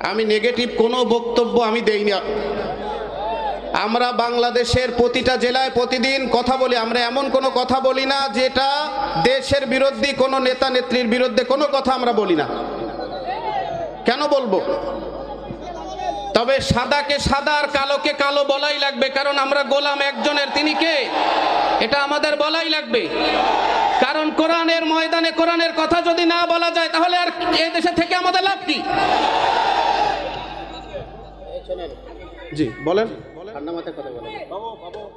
আমি নেগেটিভ কোনো বক্তব্য আমি দেই না। আমরা বাংলাদেশের প্রতিটা জেলায় প্রতিদিন কথা বলি। আমরা এমন কোনো কথা বলি না যেটা দেশের বিরোধী, কোনো নেতা নেত্রীর বিরুদ্ধে কোনো কথা আমরা বলি না। কেন বলবো? তবে সাদাকে সাদা আর কালোকে কালো বলাই লাগবে, কারণ আমরা গোলাম একজনের। তিনি কে? এটা আমাদের বলাই লাগবে। কারণ কোরআনের ময়দানে কোরআনের কথা যদি না বলা যায় তাহলে আর এই দেশে থেকে আমাদের লাভ কি? জি বলেন। ঠান্ডা মাথায় কথা বলেন।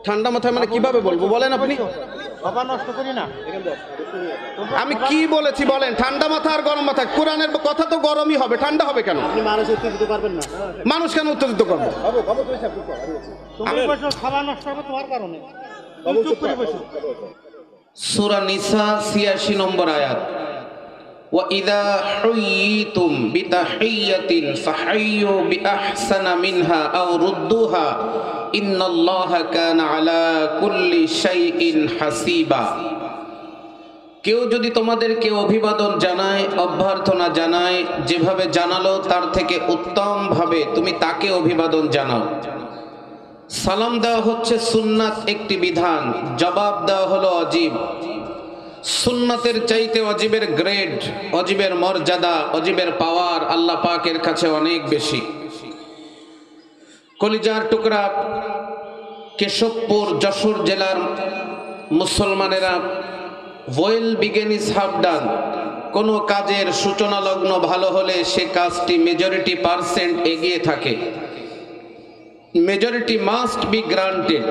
ঠান্ডা মাথায় মানে কিভাবে বলবো বলেন আপনি? আমি কি বলেছি বলেন? ঠান্ডা মাথা আর গরম মাথা, কোরআনের কথা তো গরমই হবে, ঠান্ডা হবে কেন? মানুষ উত্তেজিত করবেন না। মানুষ কেন উত্তেজিত করবে? সূরা নিসা ৮৬ নম্বর আয়াত, وَإِذَا حُيِّيتُمْ بِتَحِيَّةٍ فَحَيُّوا بِأَحْسَنَ مِنْهَا أَوْ رُدُّوهَا إِنَّ اللَّهَ كَانَ عَلَى كُلِّ شَيْءٍ حَسِيبًا। কেউ যদি তোমাদেরকে অভিবাদন জানায়, অভ্যর্থনা জানায়, যেভাবে জানালো তার থেকে উত্তম ভাবে তুমি তাকে অভিবাদন জানাও। সালাম দেওয়া হচ্ছে সুন্নাত, একটি বিধান। জবাব দেওয়া হলো অজীব। সুন্নাতের চাইতে অজীবের গ্রেড, অজীবের মর্যাদা, অজীবের পাওয়ার আল্লাহ পাকের কাছে অনেক বেশি। কলিজার টুকরা কেশবপুর যশোর জেলার মুসলমানেরা well begun is half done. কোনো কাজের সূচনা লগ্ন ভালো হলে সে কাজটি মেজরিটি পার্সেন্ট এগিয়ে থাকে। Majority must be granted.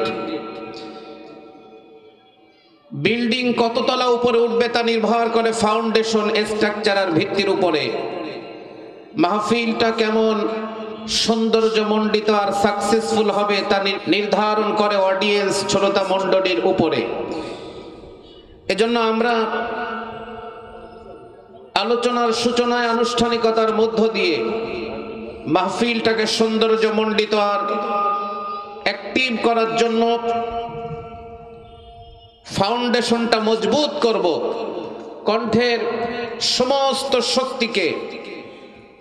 Building কততলা উপরে উঠবে তা নির্ভর করে ফাউন্ডেশন, স্ট্রাকচার আর ভিত্তির উপরে। মাহফিলটা কেমন সৌন্দর্যমণ্ডিত আর সাকসেসফুল হবে তা নির্ধারণ করে অডিয়েন্স, শ্রোতা মণ্ডলীর উপরে। এজন্য আমরা আলোচনার সূচনায় আনুষ্ঠানিকতার মধ্য দিয়ে মাহফিলটাকে সৌন্দর্যমণ্ডিত আর অ্যাক্টিভ করার জন্য, ফাউন্ডেশনটা মজবুত করব। কণ্ঠের সমস্ত শক্তিকে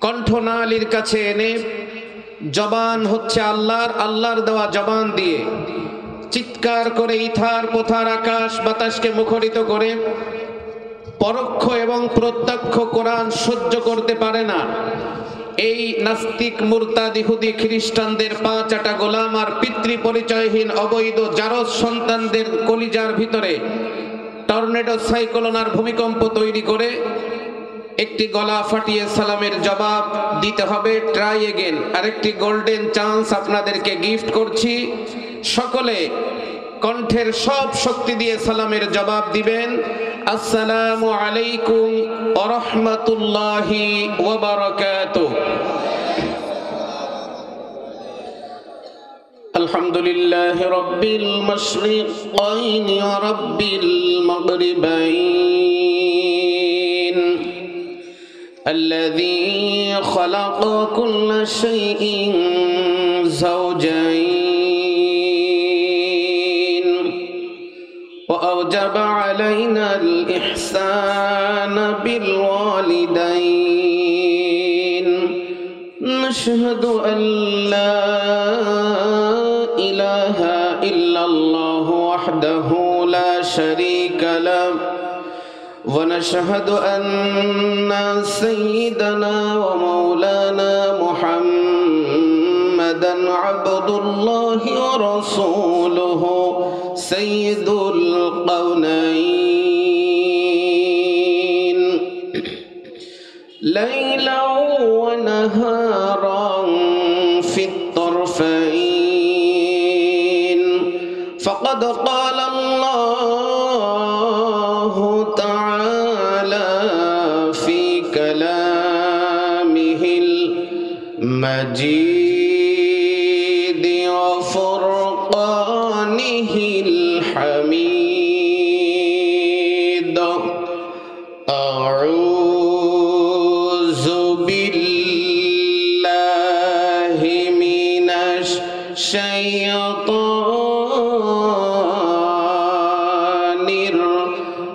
কণ্ঠনালীর কাছে এনে, জবান হচ্ছে আল্লাহর, আল্লাহর দেওয়া জবান দিয়ে চিৎকার করে ইথার পথার আকাশ বাতাসকে মুখরিত করে, পরোক্ষ এবং প্রত্যক্ষ কোরআন সহ্য করতে পারে না এই নাস্তিক, মুরতাদ, ইহুদি, খ্রিস্টানদের পাঁচাটা গোলাম আর পিতৃ পরিচয়হীন অবৈধ জারজ সন্তানদের কলিজার ভিতরে টর্নেডো, সাইক্লোন আর ভূমিকম্প তৈরি করে একটি গলা ফাটিয়ে সালামের জবাব দিতে হবে। Try again. আরেকটি গোল্ডেন চান্স আপনাদেরকে গিফট করছি। সকলে কণ্ঠের সব শক্তি দিয়ে সালামের জবাব দিবেন। আসসালামু আলাইকুম ওয়া রাহমাতুল্লাহি ওয়া বারাকাতুহু। আলহামদুলিল্লাহি রাব্বিল মাশরিকাইনি ওয়া রাব্বিল মাগরিবাইন الذي خلق كل شيء زوجين وأوجب علينا الإحسان بالوالدين نشهد أن لا إله إلا الله وحده لا شريك له ونشهد أن سيدنا ومولانا محمدا عبد الله ورسوله سيد القونين ليلا ونهارا في الطرفين فقد قال الله تعالى في كلامه المجيد وفرقانه الحميد أعوذ بالله من الشيطان الرجيم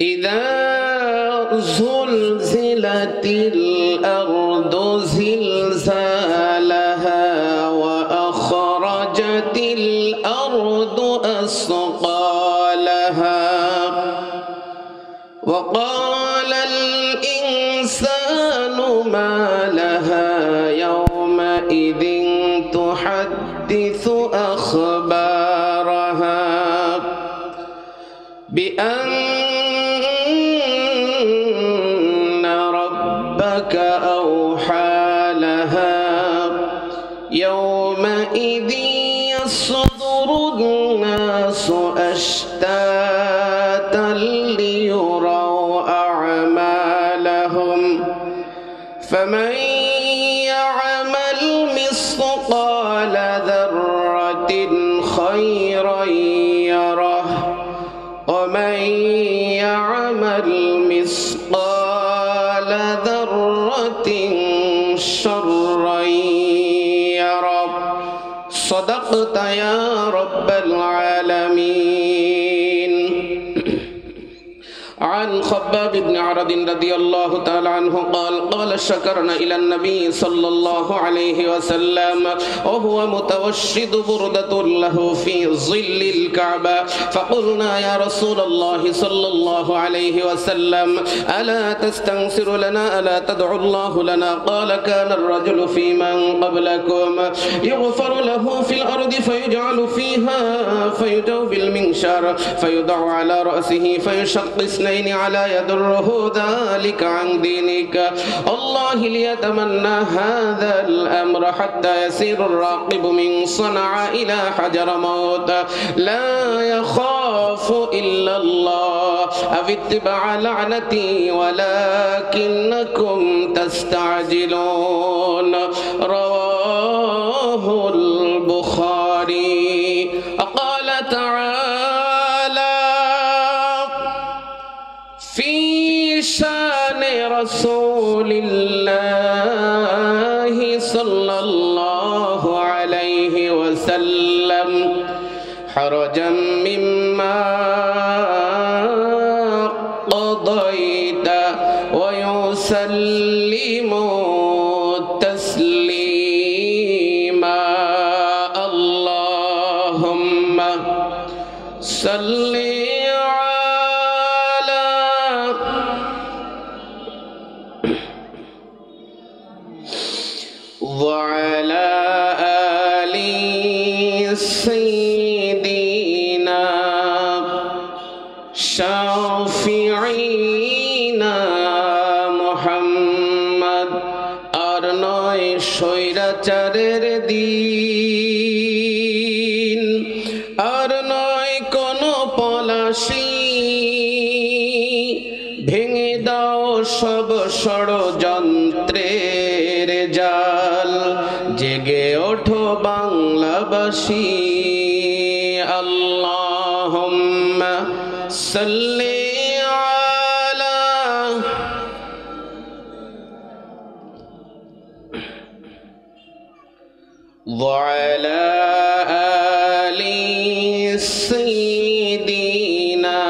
إذا زلزلت الأرض زلزالها وأخرجت الأرض أثقالها وقال الإنسان ما لها يومئذ تحدث أخبارها بأن ربك أوحى لها يومئذ يصدر الناس أشتاتا ليروا أعمالهم فمن يعمل مثقال ذرة خيرا يره ومن يعمل مثقال ذرة شرا يره صدقت يا رب العالمين. عن خباب بن عرد رضي الله تعالى عنه قال قال شكرنا إلى النبي صلى الله عليه وسلم وهو متوشد بردة له في ظل الكعبة فقلنا يا رسول الله صلى الله عليه وسلم ألا تستنصر لنا ألا تدعو الله لنا قال كان الرجل في من قبلكم يغفر له في الأرض فيجعل فيها فيدعو بالمنشار فيدع على رأسه فيشق على يدره ذلك عن دينك الله ليتمنى هذا الأمر حتى يسير الراقب من صنعاء إلى حجر موت لا يخاف إلا الله أو اتباع لعنتي ولكنكم تستعجلون رواه البخاري. قال تعالى في شان رسول الله صلى الله عليه وسلم حرجا مما قضيت ويسلم تسليما اللهم صل وعلى آل سيدنا شافعينا محمد আর নয় স্বৈরাচারের দিন আর নয় কোনো পলাশি ভেঙে দাও সব ষড়যন্ত্রের জাল জেগে ওঠো বাংলাবাসী আল্লাহুম্মা সাল্লি আলা ওয়া আলা আলি সাইয়্যিদিনা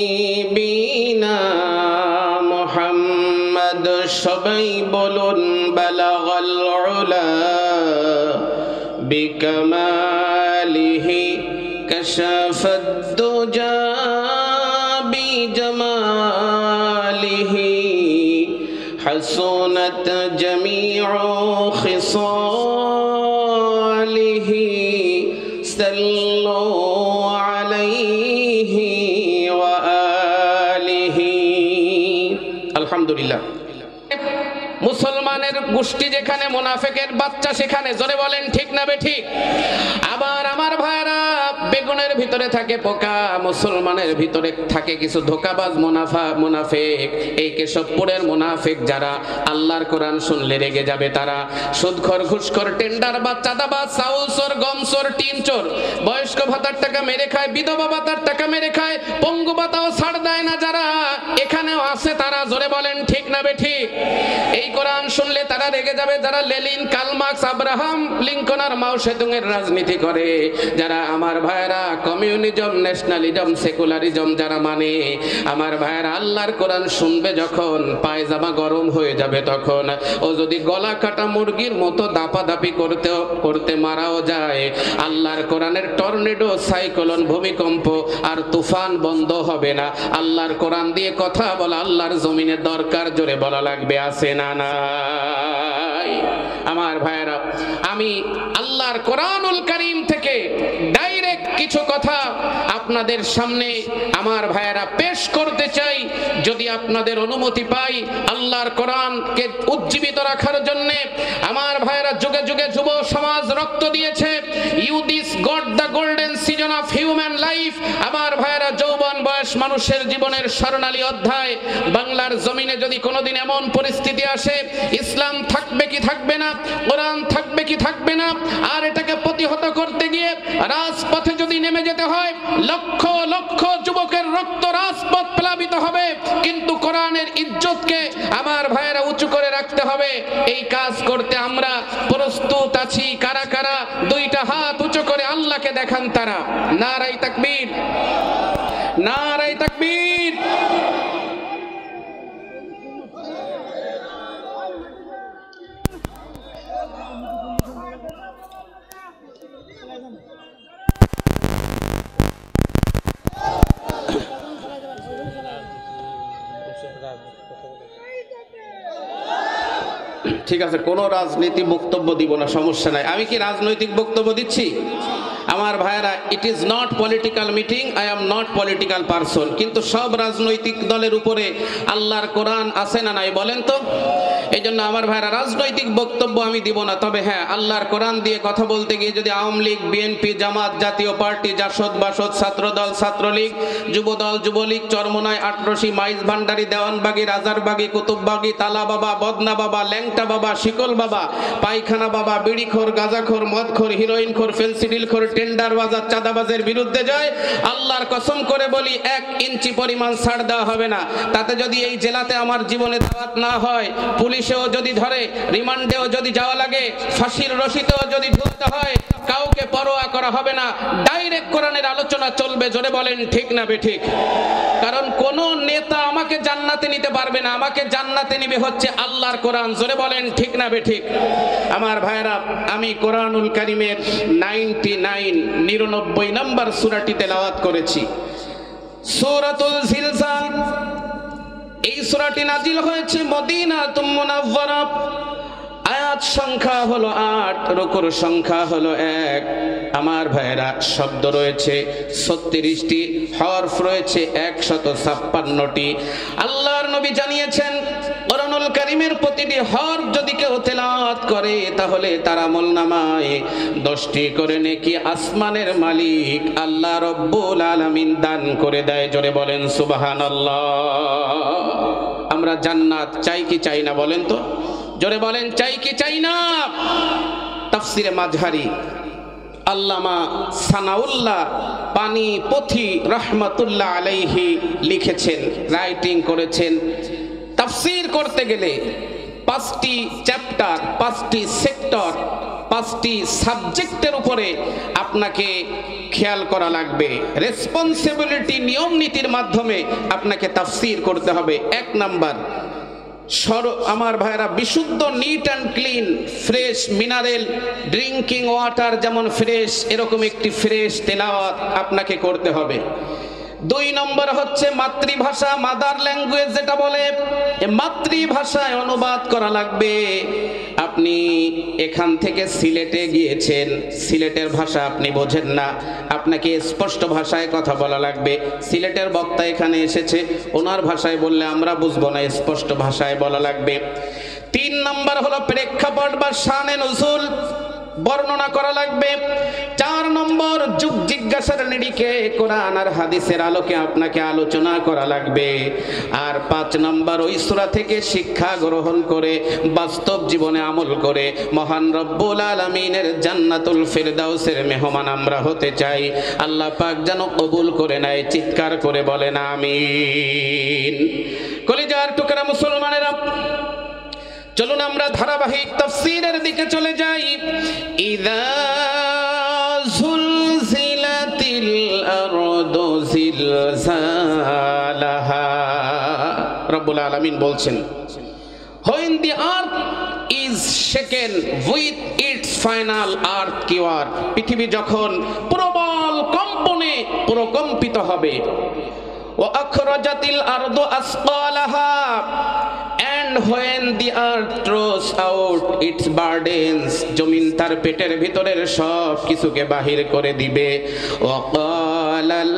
হাবিবিনা মুহাম্মদ সবাই বলুন বালাগাল উলা বিকামালিহি কাশাফাদ দুজা বিজামালিহি হাসুনাত জামিউ খিসালিহি সাল্লু আলাইহি ওয়া আলিহি। আলহামদুলিল্লাহ। মুসলমানের গোষ্ঠী যেখানে মুনাফিকের বাচ্চা সেখানে, জোরে বলেন ঠিক না বেঠিক? আবার আমার ভাইরা, বেগুনের ভিতরে থাকে পোকা, মুসলমানের ভিতরে থাকে কিছু ধোঁকাবাজ মুনাফিক। এই কেশবপুরের মুনাফিক যারা আল্লাহর কোরআন শুনলে রেগে যাবে তারা, সুদখোর, ঘুষখোর, টেন্ডারবাজ, চাঁদাবাজ, চাউলচোর, গমচোর, টিনচোর, বয়স্ক ভাতার টাকা মেরে খায়, বিধবা ভাতার টাকা মেরে খায়, পঙ্গু ভাতাও ছাড় দেয় না যারা, এখানেও আছে তারা, জোরে বলেন ঠিক না বেঠিক? এই কোরআন শুনলে তারা রেগে যাবে, যারা Lenin, Karl Marx, Abraham Lincoln আর মাও সেতুং এর রাজনীতি করে, যারা আমার ভাইরা কমিউনিজম, ন্যাশনালিজম, সেকুলারিজম যারা মানে, আমার ভাইরা আল্লাহর কোরআন শুনবে যখন পায়জামা গরম হয়ে যাবে তখন ও যদি গলা কাটা মুরগির মতো দাপাদাপি করতে মারাও যায়, আল্লাহর কোরআনের টর্নেডো, সাইক্লোন, ভূমিকম্প আর তুফান বন্ধ হবে না। আল্লাহর কোরআন দিয়ে কথা বলা আল্লাহর জমিনে দরকার, জোরে বলা লাগবে, আছে না নাই? আমার ভাইরা, আমি আল্লাহর কোরআনুল কারীম থেকে ডাইরেক্ট কিছু কথা আপনাদের সামনে আমার ভাইরা পেশ করতে চাই, যদি আপনাদের অনুমতি পাই। আল্লাহর কোরআনকে উজ্জীবিত রাখার জন্য আমার ভাইরা যুগে যুগে যুব সমাজ রক্ত দিয়েছে। You this god the golden season of human life. আমার ভাইরা, যৌবন বয়স মানুষের জীবনের স্বর্ণালী অধ্যায়। বাংলার জমিনে যদি কোনোদিন এমন পরিস্থিতি আসে, ইসলাম থাকবে কি থাকবে না, কোরআন থাকবে কি থাকবে না, আর এটাকে প্রতিহত করতে গিয়ে রাজপথে যদি নেমে যেতে হয়, লক্ষ লক্ষ যুবকের রক্ত রাজপথ প্লাবিত হবে, কিন্তু কোরআনের ইজ্জতকে আমার ভাইয়েরা উঁচু করে রাখতে হবে। এই কাজ করতে আমরা প্রস্তুত আছি। কারা কারা দুইটা হাত উঁচু করে আল্লাহকে দেখান তারা। নারায়ে তাকবীর, নারায়ে তাকবীর। ঠিক আছে, কোনো রাজনীতি বক্তব্য দিব না, সমস্যা নাই। আমি কি রাজনৈতিক বক্তব্য দিচ্ছি? আমার ভাইয়েরা, it is not political meeting, I am not political person. কিন্তু সব রাজনৈতিক দলের উপরে আল্লাহর কোরআন আছে না নাই বলেন তো? এই জন্য আমার ভাইয়েরা, রাজনৈতিক বক্তব্য আমি দিব না। তবে হ্যাঁ, আল্লাহর কোরআন দিয়ে কথা বলতে গিয়ে যদি আওয়ামী লীগ, বিএনপি, জামাত, জাতীয় পার্টি, জাসদ, বাসদ, ছাত্রদল, ছাত্রলীগ, যুবদল, যুবলীগ, চরমনায়, আটরশি, মাইজ ভান্ডারি, দেওয়ানবাগি, রাজারবাগি, কুতুববাগি, তালা বাবা, বদনা বাবা, ল্যাংটা বাবা, শিকল বাবা, পায়খানা বাবা, বিড়িখোর, গাঁজাখোর, মদখোর, হিরোইনখোর, ফেন্সিডিলখোর, টেন্ডারবাজার, চাঁদাবাজের বিরুদ্ধে যায়। আল্লাহর কসম করে বলি, 1 ইঞ্চি পরিমাণ ছাড় দেওয়া হবে না। তাতে যদি এই জেলাতে আমার জীবনে দাওয়াত না হয়, পুলিশেও যদি ধরে, রিমান্ডেও যদি যাওয়া লাগে, ফাঁসির রশিতেও যদি ঝুলতে হয়, কাউকে পরোয়া করা হবে না। ডাইরেক্ট কোরআনের আলোচনা চলবে। জোরে বলেন ঠিক না বেঠিক? কারণ কোন নেতা আমাকে জান্নাতে নিতে পারবে না, আমাকে জান্নাতে নিবে হচ্ছে আল্লাহর কোরআন। জোরে বলেন ঠিক না বেঠিক? আমার ভাইরা, আমি কোরআনুল কারীমের 99 নম্বর সূরাটি তেলাওয়াত করেছি, সূরাতুল জিলজাল। এই সূরাটি নাজিল হয়েছে মদিনাতুল মুনাওয়ারা। আয়াত সংখ্যা হলো 8, রুকুর সংখ্যা হলো 1। আমার ভাইরা, শব্দ রয়েছে 36টি, হরফ রয়েছে 156টি। আল্লাহর নবী জানিয়েছেন, কোরআনুল কারীমের প্রতিটি হরফ যদি কেউ তেলাওয়াত করে, তাহলে তার আমলনামায় 10টি করে নেকি আসমানের মালিক আল্লাহ রব্বুল আলামিন দান করে দেয়। জোরে বলেন সুবহানাল্লাহ। আমরা জান্নাত চাই কি চাই না বলেন তো? জোরে বলেন, চাই কি চাই না? তাফসিরে মাযহারি আল্লামা সানাউল্লাহ পানিপথী রাহমাতুল্লাহ আলাইহি লিখেছেন, রাইটিং করেছেন। তাফসির করতে গেলে 5টি চ্যাপ্টার, 5টি সেক্টর, 5টি সাবজেক্টের উপরে আপনাকে খেয়াল করা লাগবে। রেসপন্সিবিলিটি, নিয়ম নীতির মাধ্যমে আপনাকে তাফসির করতে হবে। 1 নাম্বার, আমার ভাইরা, বিশুদ্ধ, neat and clean, fresh mineral drinking water যেমন ফ্রেশ, এরকম একটি ফ্রেশ তেলাওয়াত আপনাকে করতে হবে। 2 নম্বর হচ্ছে মাতৃভাষা, মাদার ল্যাঙ্গুয়েজ যেটা বলে, মাতৃভাষায় অনুবাদ করা লাগবে। আপনি এখান থেকে সিলেটে গিয়েছেন, সিলেটের ভাষা আপনি বোঝেন না, আপনাকে স্পষ্ট ভাষায় কথা বলা লাগবে। সিলেটের বক্তা এখানে এসেছে, ওনার ভাষায় বললে আমরা বুঝবো না, স্পষ্ট ভাষায় বলা লাগবে। 3 নম্বর হলো প্রেক্ষাপট বা শানে নুজুল বর্ণনা করা লাগবে। 4 নম্বর, যুগ জিজ্ঞাসার নিরিখে কোরআন আর হাদিসের আলোকে আপনাকে আলোচনা করা লাগবে। আর 5 নম্বর, ওই সূরা থেকে শিক্ষা গ্রহণ করে বাস্তব জীবনে আমল করে মহান রব্বুল আলামিনের জান্নাতুল ফিরদাউসের মেহমান আমরা হতে চাই। আল্লাহ পাক যেন কবুল করে নেয়। চিৎকার করে বলেন আমিন। কলিজার টুকরা মুসলমানেরা, চলুন আমরা ধারাবাহিক তাফসীরের দিকে চলে যাই। ইযা যুলজিলাতিল আরদু জিলজালাহা, রব্বুল আলামিন বলছেন, when the earth is shaken with its final earthquake, পৃথিবী যখন প্রবল কম্পনে প্রকম্পিত হবে, ওয়া আখরাজাতিল আরদু আসকালাহা, and when the earth throws out its burdens, জমিন তার পেটের ভিতরের সব কিছুকে বাহির করে দিবে। ওয়া ক্বালাল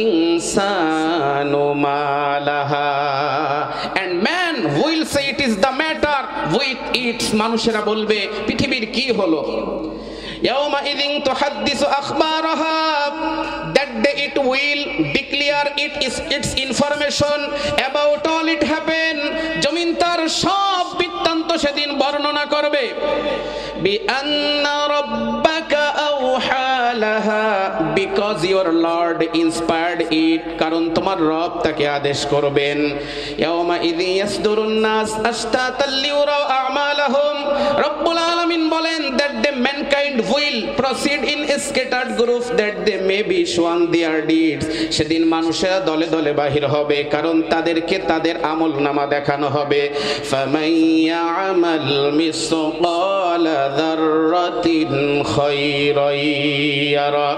ইনসানু মা Laha, and man will say it is the matter with its, মানুষেরা বলবে পৃথিবীর কি হলো। ইয়াউমা ইযিন তুহাদ্দিসু আখবারাহা, that day it will declare its information about all it happened, জমিন তার সব বৃত্তান্ত সেদিন বর্ণনা করবে। বিআন্না রাব্বাকা আওহা Laha, because your Lord inspired it, কারণ তোমার রব তাকে আদেশ করবেন। ইয়াউমা ইযিন ইয়াসদুরুন নাস আশতাতাল লিউরাউ আমালাহুম, রব্বুল আলামিন বলেন that the mankind will proceed in a scattered group that they may be shown their deeds, সেদিন মানুষেরা দলে দলে বাহির হবে কারণ তাদেরকে তাদের আমলনামা দেখানো হবে। ফামান ইয়ামাল মিসকালা যাররাতিন খায়রান ইয়ারা,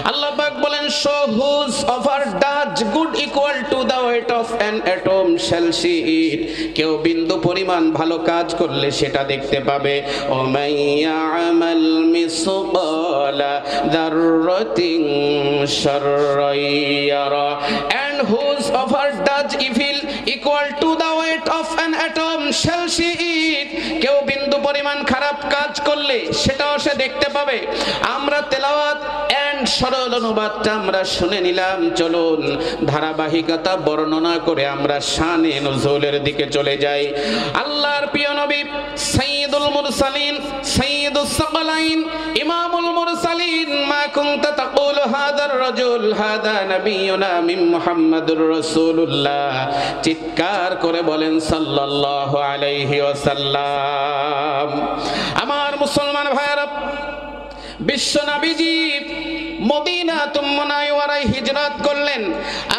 আল্লাহ পাক বলেন, so whosoever does good equal to the weight of an atom shall see it, কেউ বিন্দু পরিমাণ ভালো কাজ করলে সেটা দেখতে পাবে। ও মান ইয়ামাল মিসকালা যাররাতিন শাররান ইয়ারা, and whosoever does evil equal to the weight of an atom shall see it, কেউ বিন্দু পরিমাণ খারাপ কাজ করলে সেটাও সে দেখতে পাবে। আমরা তেলাওয়াত এন্ড সরল অনুবাদটা আমরা শুনে নিলাম। চলুন ধারাবাহিকতা বর্ণনা করে আমরা শানে নুজুলের দিকে চলে যাই। আল্লাহর প্রিয় নবী সাইয়্যিদুল মুরসালিন, সাইয়্যিদুস সাকালাইন, ইমামুল মুরসালিন, মা কুনতা তাকুলু হাদার রাজুল হাদা নাবিয়ুনা মিন মুহাম্মাদুর রাসূলুল্লাহ, চিৎকার করে বলেন সাল্লাল্লাহু আলাইহি ওয়াসাল্লাম। আমার মুসলমান ভাইরা, বিশ্ব নবীজি মদিনা তুমনায়ওয়ারায় হিজরত করলেন,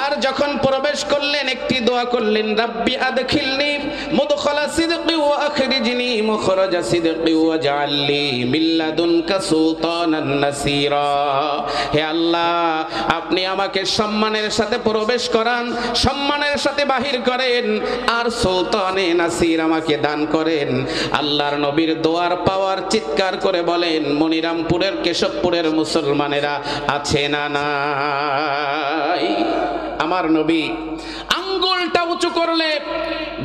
আর যখন প্রবেশ করলেন একটি দোয়া করলেন, রাব্বি আদখিলনি মুদখালা সিদকি ওয়া আখরিজনি মুখরাজা সিদকি ওয়াজআলনি মিন লাদুনকা সুলতানান নাসীরা, হে আল্লাহ আপনি আমাকে সম্মানের সাথে প্রবেশ করান, সম্মানের সাথে বাহির করেন, আর সুলতানে নাসির আমাকে দান করেন। আল্লাহর নবীর দোয়ার পাওয়ার চিৎকার করে বলেন মনিরামপুরের কেশবপুরের মুসলমানেরা আছে না নাই? আমার নবী আঙ্গুলটা উঁচু করলে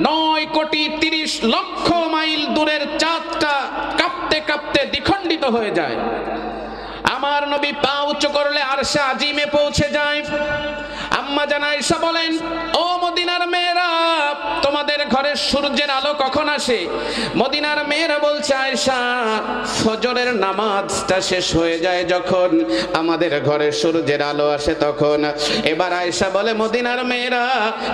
9,30,00,000 মাইল দূরের চাঁদটা কাঁপতে কাঁপতে দ্বিখণ্ডিত হয়ে যায়। আমার নবী পা উঁচু করলে আরশে আজিমে পৌঁছে যায়। আম্মা জান আয়েশা বলেন, ও মদিনার মেয়েরা, তোমাদের ঘরে সূর্যের আলো কখন আসে? মদিনার মেয়েরা বলছে, আয়েশা ফজরের নামাজটা শেষ হয়ে যায় যখন আমাদের ঘরে সূর্যের আলো আসে তখন। এবার আয়েশা বলে, মদিনার মেয়েরা,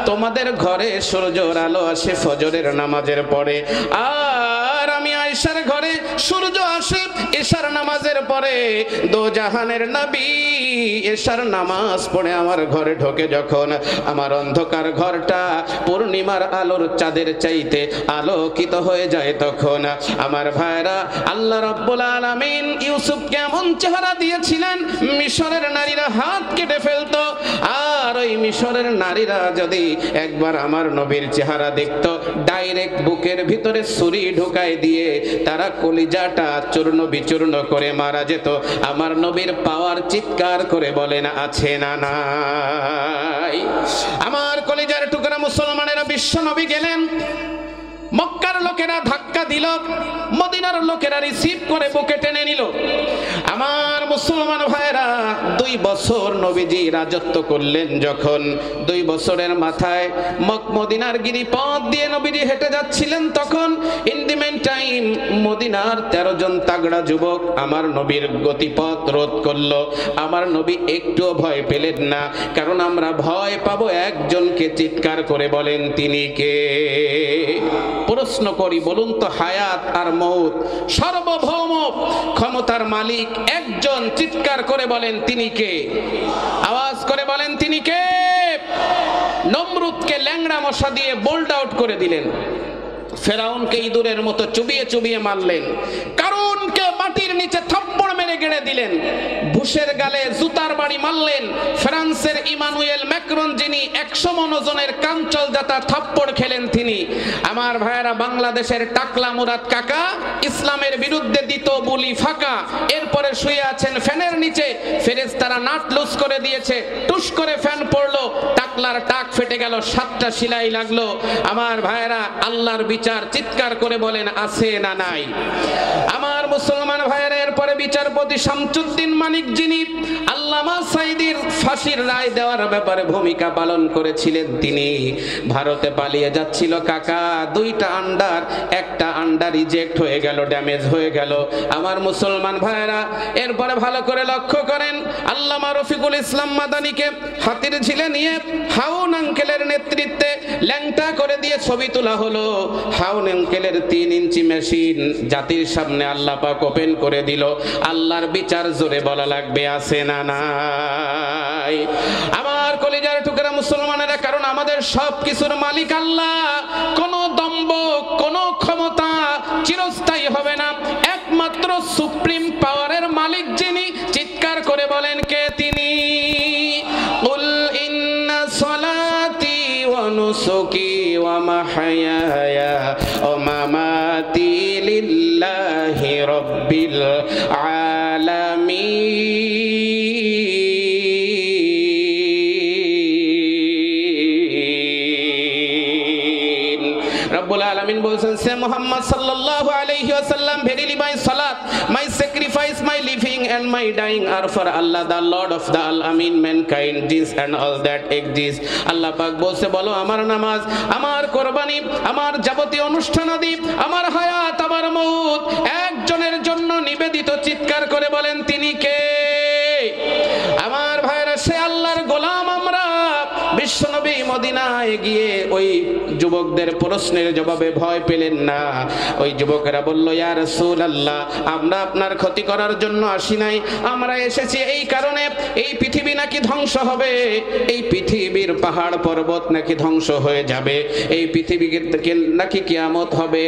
তোমাদের ঘরে সূর্যের আলো আসে ফজরের নামাজের পরে, আর আমি আয়েশার ঘরে সূর্য আসে এশার নামাজের পরে। দো জাহানের নবী এশার নামাজ পড়ে আমার ঘরে ঢোকে যখন, আমার অন্ধকার ঘরটা পূর্ণিমার আলোর চাঁদের চাইতে আলোকিত হয়ে যায় তখন। আমার ভাইরা, আল্লাহ রাব্বুল আলামিন ইউসুফ কেমন চেহারা দিয়েছিলেন, মিশরের নারীরা হাত কেটে ফেলতো, আর ওই মিশরের নারীরা যদি একবার আমার নবীর চেহারা দেখতো, ডাইরেক্ট বুকের ভিতরে ছুরি ঢুকায় দিয়ে তারা কলিজাটা চূর্ণ বিচূর্ণ করে মারা যেত। আমার নবীর পাওয়ার চিৎকার করে বলেন আছে না নাই? আমার কলিজার টুকরা মুসলমানেরা, বিশ্ব নবী গেলেন, মক্কার লোকেরা ধাক্কা দিল, মদিনার লোকেরা রিসিভ করে বুকে টেনে নিল। আমার মুসলমান ভাইরা, 2 বছর নবীজি রাজত্ব করলেন যখন, 2 বছরের মাথায় মদিনার গিরিপথ দিয়ে নবীজি হেঁটে যাচ্ছিলেন তখন, ইন দি মেন টাইম মদিনার 13 জন তাগড়া যুবক আমার নবীর গতিপথ রোধ করলো। আমার নবী একটুও ভয় পেলেন না, কারণ আমরা ভয় পাবো একজনকে। চিৎকার করে বলেন তিনি কে? প্রশ্ন করি, বলুন তো হায়াত আর মউত, সার্বভৌম ক্ষমতার মালিক একজন, চিৎকার করে বলেন তিনি কে? আওয়াজ করে বলেন তিনি কে? নমরুদকে ল্যাংড়া মশা দিয়ে বোল্ড আউট করে দিলেন, ফেরাউনকে ইঁদুরের মতো চুবিয়ে চুবিয়ে মারলেন, কারুনকে মাটির নিচে থাপ্পড় মেরে গেড়ে দিলেন, বুশের গালে জুতার বাড়ি মারলেন, ফ্রান্সের ইমানুয়েল ম্যাক্রন যিনি 100 মণ ওজনের কাঞ্চল জাতা থাপ্পড় খেলেন তিনি। আমার ভাইয়েরা, বাংলাদেশের টাকলা মুরাদ কাকা ইসলামের বিরুদ্ধে দিত বুলি ফাঁকা, এরপরে শুয়ে আছেন ফ্যানের নিচে, ফেরেশতারা নাট লুজ করে দিয়েছে, টুস করে ফ্যান পড়লো, টাকলার টাক ফেটে গেল, 7টা সেলাই লাগলো। আমার ভাইয়েরা, আল্লাহর বিচার চিৎকার করে বলেন আছে না নাই? আমার মুসলমান ভাইয়েরা, এরপরে বিচারপতি শামসুদ্দিন মানিক যিনি আল্লামা সাঈদীর ফাঁসির রায় দেওয়ার ব্যাপারে ভূমিকা পালন করেছিলেন, তিনি ভারতে পালিয়ে যাচ্ছিল কাকা, 2টা আন্ডার, একটা আন্ডার রিজেক্ট হয়ে গেল, ড্যামেজ হয়ে গেল। আমার মুসলমান ভাইয়েরা, এরপরে ভালো করে লক্ষ্য করেন, আল্লামা রফিকুল ইসলাম মাদানীকে হাতির ঝিলে নিয়ে হাউন আঙ্কেলের নেতৃত্বে ল্যাংটা করে দিয়ে ছবি তোলা হলো। হাউন আঙ্কেলের 3 ইঞ্চি মেশিন জাতির সামনে আল্লাহ পাক ওপেন করে দিল। আল্লাহর বিচার জোরে বলা লাগবে আছে না নাই? আমার কলিজার টুকরা মুসলমানেরা, কারণ আমাদের সব কিছুর মালিক আল্লাহ, কোন দম্ভ, কোন ক্ষমতা চিরস্থায়ী হবে না, একমাত্র সুপ্রিম পাওয়ারের মালিক যিনি, চিৎকার করে বলেন কে তিনি? কুল ইন্না সলাতি ওয়া নুসুকি ওয়া মাহইয়ায়া ওয়া মামাতি লিল্লাহি রাব্বিল আলামিন। রব্বুল আলামিন বলছেন, সে মুহাম্মদ সাল্লাল্লাহু আলাইহি ওয়াসাল্লাম, ভেরিলি মাই সালাত, my sacrifice, my living and my dying are for Allah, the Lord of the Alamin, mankind, this and all that exists. আল্লাহ পাক বলছে, বলো আমার নামাজ, আমার কোরবানি, আমার যাবতীয় অনুষ্ঠানাদি, আমার হায়াত, আমার মউত একজনের জন্য নিবেদিত। চিৎকার করে বলেন তিনি কে? আমার ভাইরা, সে আল্লাহর গোলাম আমরা। বিশ্বনবী মদিনায় গিয়ে ওই যুবকদের প্রশ্নের জবাবে ভয় পেলেন না। ওই যুবকেরা বলল, ইয়া রাসূলুল্লাহ, আমরা আপনার ক্ষতি করার জন্য আসি নাই, আমরা এসেছি এই কারণে, এই পৃথিবী নাকি ধ্বংস হবে, এই পৃথিবীর পাহাড় পর্বত নাকি ধ্বংস হয়ে যাবে, এই পৃথিবীকে নাকি কিয়ামত হবে,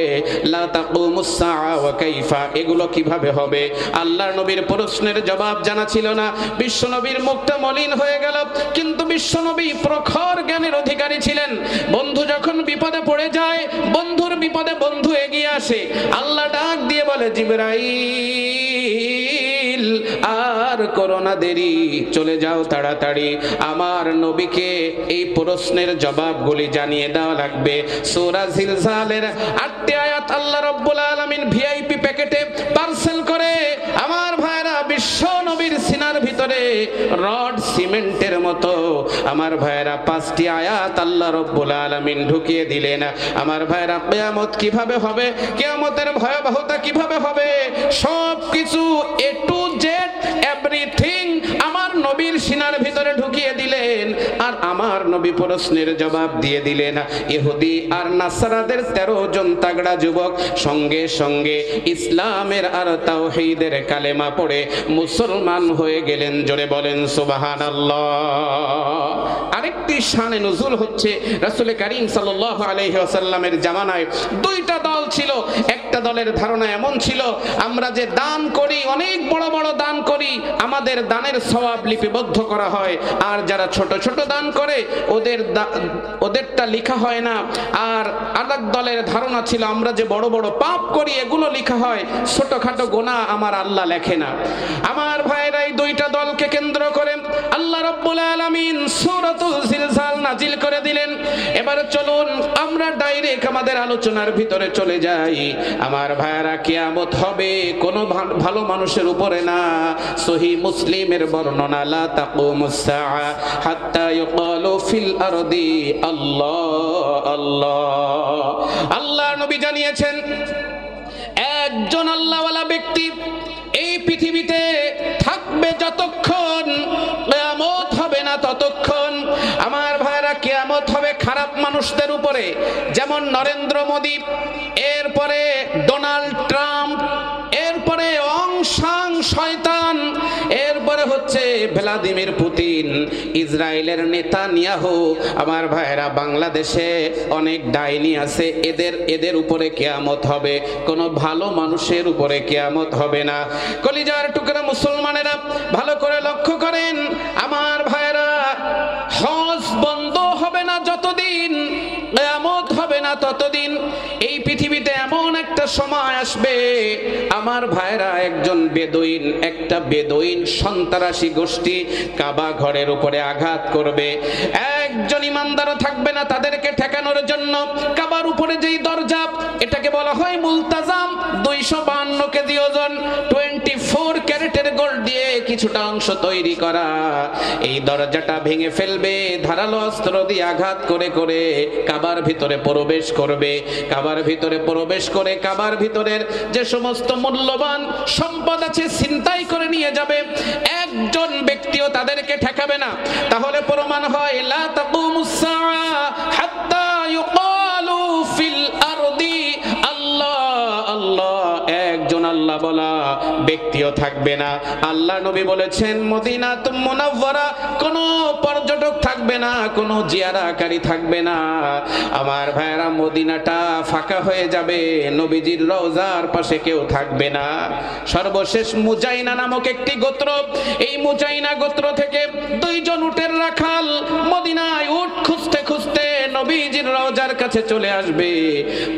লা তাকুমুস সাআ ওয়া কাইফা, এগুলো কিভাবে হবে? আল্লাহর নবীর প্রশ্নের জবাব জানা ছিল না। বিশ্বনবীর মুখটা মলিন হয়ে গেল, কিন্তু বিশ্বনবী প্রখর জ্ঞানের অধিকারী ছিলেন। বন্ধু যখন বিপদে পড়ে যায়, বন্ধুর বিপদে বন্ধু এগিয়ে আসে। আল্লাহ ডাক দিয়ে বলে, জিবরাইল, আর করো না দেরি, চলে যাও তাড়াতাড়ি, আমার নবীকে এই প্রশ্নের জবাবগুলি জানিয়ে দেওয়া লাগবে। সূরা জিলজালের 8টি আয়াত আল্লাহ রাব্বুল আলামিন ভিআইপি প্যাকেটে পার্সেল করে আমার ভাইরা বিশ্ব নবীর সিনার ভিতরে রড সিমেন্টের মতো আমার ভাইরা 5টি আয়াত আল্লাহ রাব্বুল আলামিন ঢুকিয়ে দিলেন। আমার ভাইরা, কিয়ামত কিভাবে হবে, কিয়ামতের ভয়াবহতা কিভাবে হবে, সব কিছু এ টু জেড এভরিথিং আমার নবীর সিনার ভিতরে ঢুকিয়ে দিলেন। আর আমার নবী প্রশ্নের জবাব দিয়ে দিলেন। ইহুদি আর নাসারাদের 13 জন তাগড়া যুবক সঙ্গে সঙ্গে ইসলামের আর তাওহীদের কালেমা পড়ে মুসলমান হয়ে গেলেন। জোরে বলেন সুবহানাল্লাহ। আরেকটি শানে নুজুল হচ্ছে, রাসূল কারীম সাল্লাল্লাহু আলাইহি ওয়াসাল্লামের জামানায় 2টা দল ছিল। একটা দলের ধারণা এমন ছিল, আমরা যে দান করি, অনেক বড় বড় দান করি, আমাদের দানের সওয়াব লিপিবদ্ধ করা হয়, আর যারা ছোট ছোট দান করে ওদেরটা লেখা হয় না। আর আরেক দলের ধারণা ছিল, আমরা যে বড় বড় পাপ করি এগুলো লেখা হয়, ছোটখাটো গুনাহ আমার আল্লাহ লেখে না। আমার ভাইরা, এই 2টা দলকে কেন্দ্র করে আল্লাহ রাব্বুল আলামিন সূরাতুল জিলজাল নাজিল করে দিলেন। এবার চলুন আমরা ডাইরেক্ট আমাদের আলোচনার ভিতরে চলে যাই। আমার ভাইরা, কিয়ামত হবে কোন ভালো মানুষের উপরে না। সহিহ মুসলিমের বর্ণনা, লা তাকুমুস সাআ হাত্তা ইউকালু ফিল আরদি আল্লাহ আল্লাহ। আল্লাহর নবী জানিয়েছেন, একজন আল্লাহওয়ালা ব্যক্তি এই পৃথিবীতে থাকবে যতক্ষণ, কিয়ামত হবে না ততক্ষণ। আমার ভাইরা, কিয়ামত হবে খারাপ মানুষদের উপরে, যেমন নরেন্দ্র মোদী, এরপরে ডোনাল্ড ট্রাম্প, এরপরে অং সাং শয়তান, এরপরে হচ্ছে ভ্লাদিমির পুতিন, ইসরায়েলের নেতানিয়াহু। আমার ভাইরা, বাংলাদেশে অনেক ডাইনি আছে, এদের উপরে কিয়ামত হবে, কোনো ভালো মানুষের উপরে কিয়ামত হবে না। কলিজার টুকরা মুসলমানেরা ভালো করে লক্ষ্য করেন, আমার ভাইরা, হজ বন্ধ হবে না যতদিন, কিয়ামত হবে না ততদিন। এই পৃথিবীতে এমন একটা সময় আসবে, আমার ভাইরা, একটা বেদুইন সন্ত্রাসী গোষ্ঠী কাবা ঘরের উপরে আঘাত করবে, একজন ইমানদারও থাকবে না তাদেরকে ঠেকানোর জন্য। কাবার উপরে যেই দরজা, এটাকে বলা হয় মুলতাজাম, 252 কেজি ওজন, 24 ক্যারেটের গোল্ড দিয়ে কিছুটা অংশ তৈরি করা। এই দরজাটা ভেঙে ফেলবে, ধারালো অস্ত্র দিয়ে আঘাত করে করে কাবার ভিতরে প্রবেশ করবে। কাবার ভিতরে প্রবেশ করে কাবার ভিতরের যে সমস্ত মূল্যবান সম্পদ আছে ছিনতাই করে নিয়ে যাবে, একজন ব্যক্তিও তাদেরকে ঠেকাবে না। তাহলে প্রমাণ হয়, লা তাকুমুস সাআ হাত্তা ইউকালু ফিল আরদি আল্লাহ আল্লাহ, একজন আল্লাহ বলা ব্যক্তিও থাকবে না। আল্লাহ নবী বলেছেন, মদিনাতুম মুনাওয়ারা, কোনো পর্যটক থাকবে না, কোনো জিয়ারাকারী থাকবে না। আমার ভাইরা, মদিনাটা ফাঁকা হয়ে যাবে, নবীজির রওজার পাশে কেউ থাকবে না। সর্বশেষ মুজাইনা নামক একটি গোত্র, এই মুজাইনা গোত্র থেকে 2 জন উটের রাখাল মদিনায় উট খুঁজতে খুঁজতে নবীজির রওজার কাছে চলে আসবে,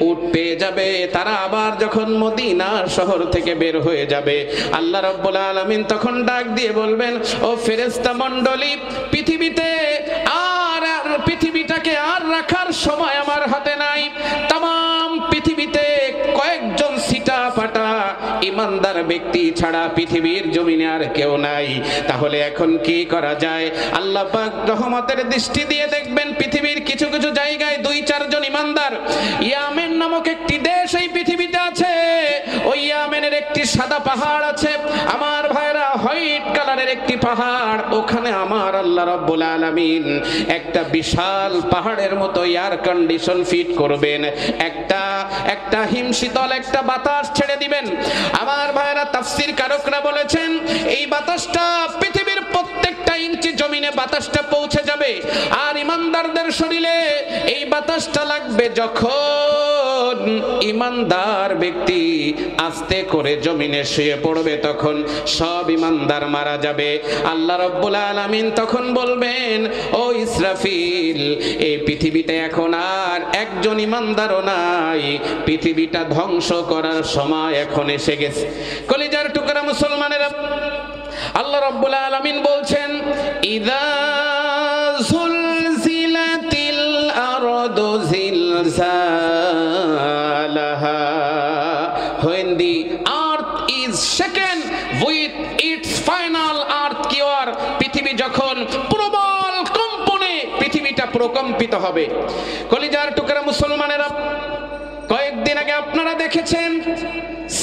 উট পেয়ে যাবে। তারা আবার যখন মদিনা শহর থেকে বের হয়ে যাবে, আল্লাহ রাব্বুল আলামিন তখন ডাক দিয়ে বলবেন, ও ফেরেশতা মণ্ডলী, পৃথিবীটাকে আর রাখার সময় আমার হাতে নাই। তাম পৃথিবীতে কয়েকজন সিটা পাটা ইমানদার ব্যক্তি ছাড়া পৃথিবীর জমিনে আর কেউ নাই। তাহলে এখন কি করা যায়? আল্লাহ পাক রহমতের দৃষ্টি দিয়ে দেখবেন, পৃথিবীর কিছু কিছু জায়গায় 2-4 জন ইমানদার, ইয়ামেন নামক একটি দেশ এই পৃথিবীতে আছে, ওই ইয়ামেনের একটি সাদা পাহাড় আছে, আমার ভাইরা, হোয়াইট কালারের একটি পাহাড়, ওখানে আমার আল্লাহ রাব্বুল আলামিন একটা বিশাল পাহাড়ের মতো এয়ার কন্ডিশন ফিট করবেন, একটা হিমশীতল একটা বাতাস ছেড়ে দিবেন। আমার ভাইরা, তাফসীর কারকরা বলেছেন, এই বাতাসটা পৃথিবীর প্রত্যেকটা ইঞ্চি জমিনে বাতাসটা পৌঁছে যাবে, আর ইমানদারদের শরীরে এই বাতাসটা লাগবে যখন ইমানদার ব্যক্তি আস্তে করে জমিনে শুয়ে পড়বে, তখন সব ইমানদার মারা যাবে। আল্লাহ রাব্বুল আলামিন তখন বলবেন, ও ইসরাফিল, এই পৃথিবীতে এখন আর একজন ইমানদারও নাই, পৃথিবীটা ধ্বংস করার সময় এখন এসে গেছে। কলিজার টুকরা মুসলমানেরা, আল্লাহ রাব্বুল আলামিন বলছেন, ইযা যুলজিলাতিল আরদু জিলজালাহা, when the earth is shaken with its final earth cure, পৃথিবী যখন প্রবল কম্পনে পৃথিবীটা প্রকম্পিত হবে। কলিজার টুকরা মুসলমানেরা, কয়েকদিন আগে আপনারা দেখেছেন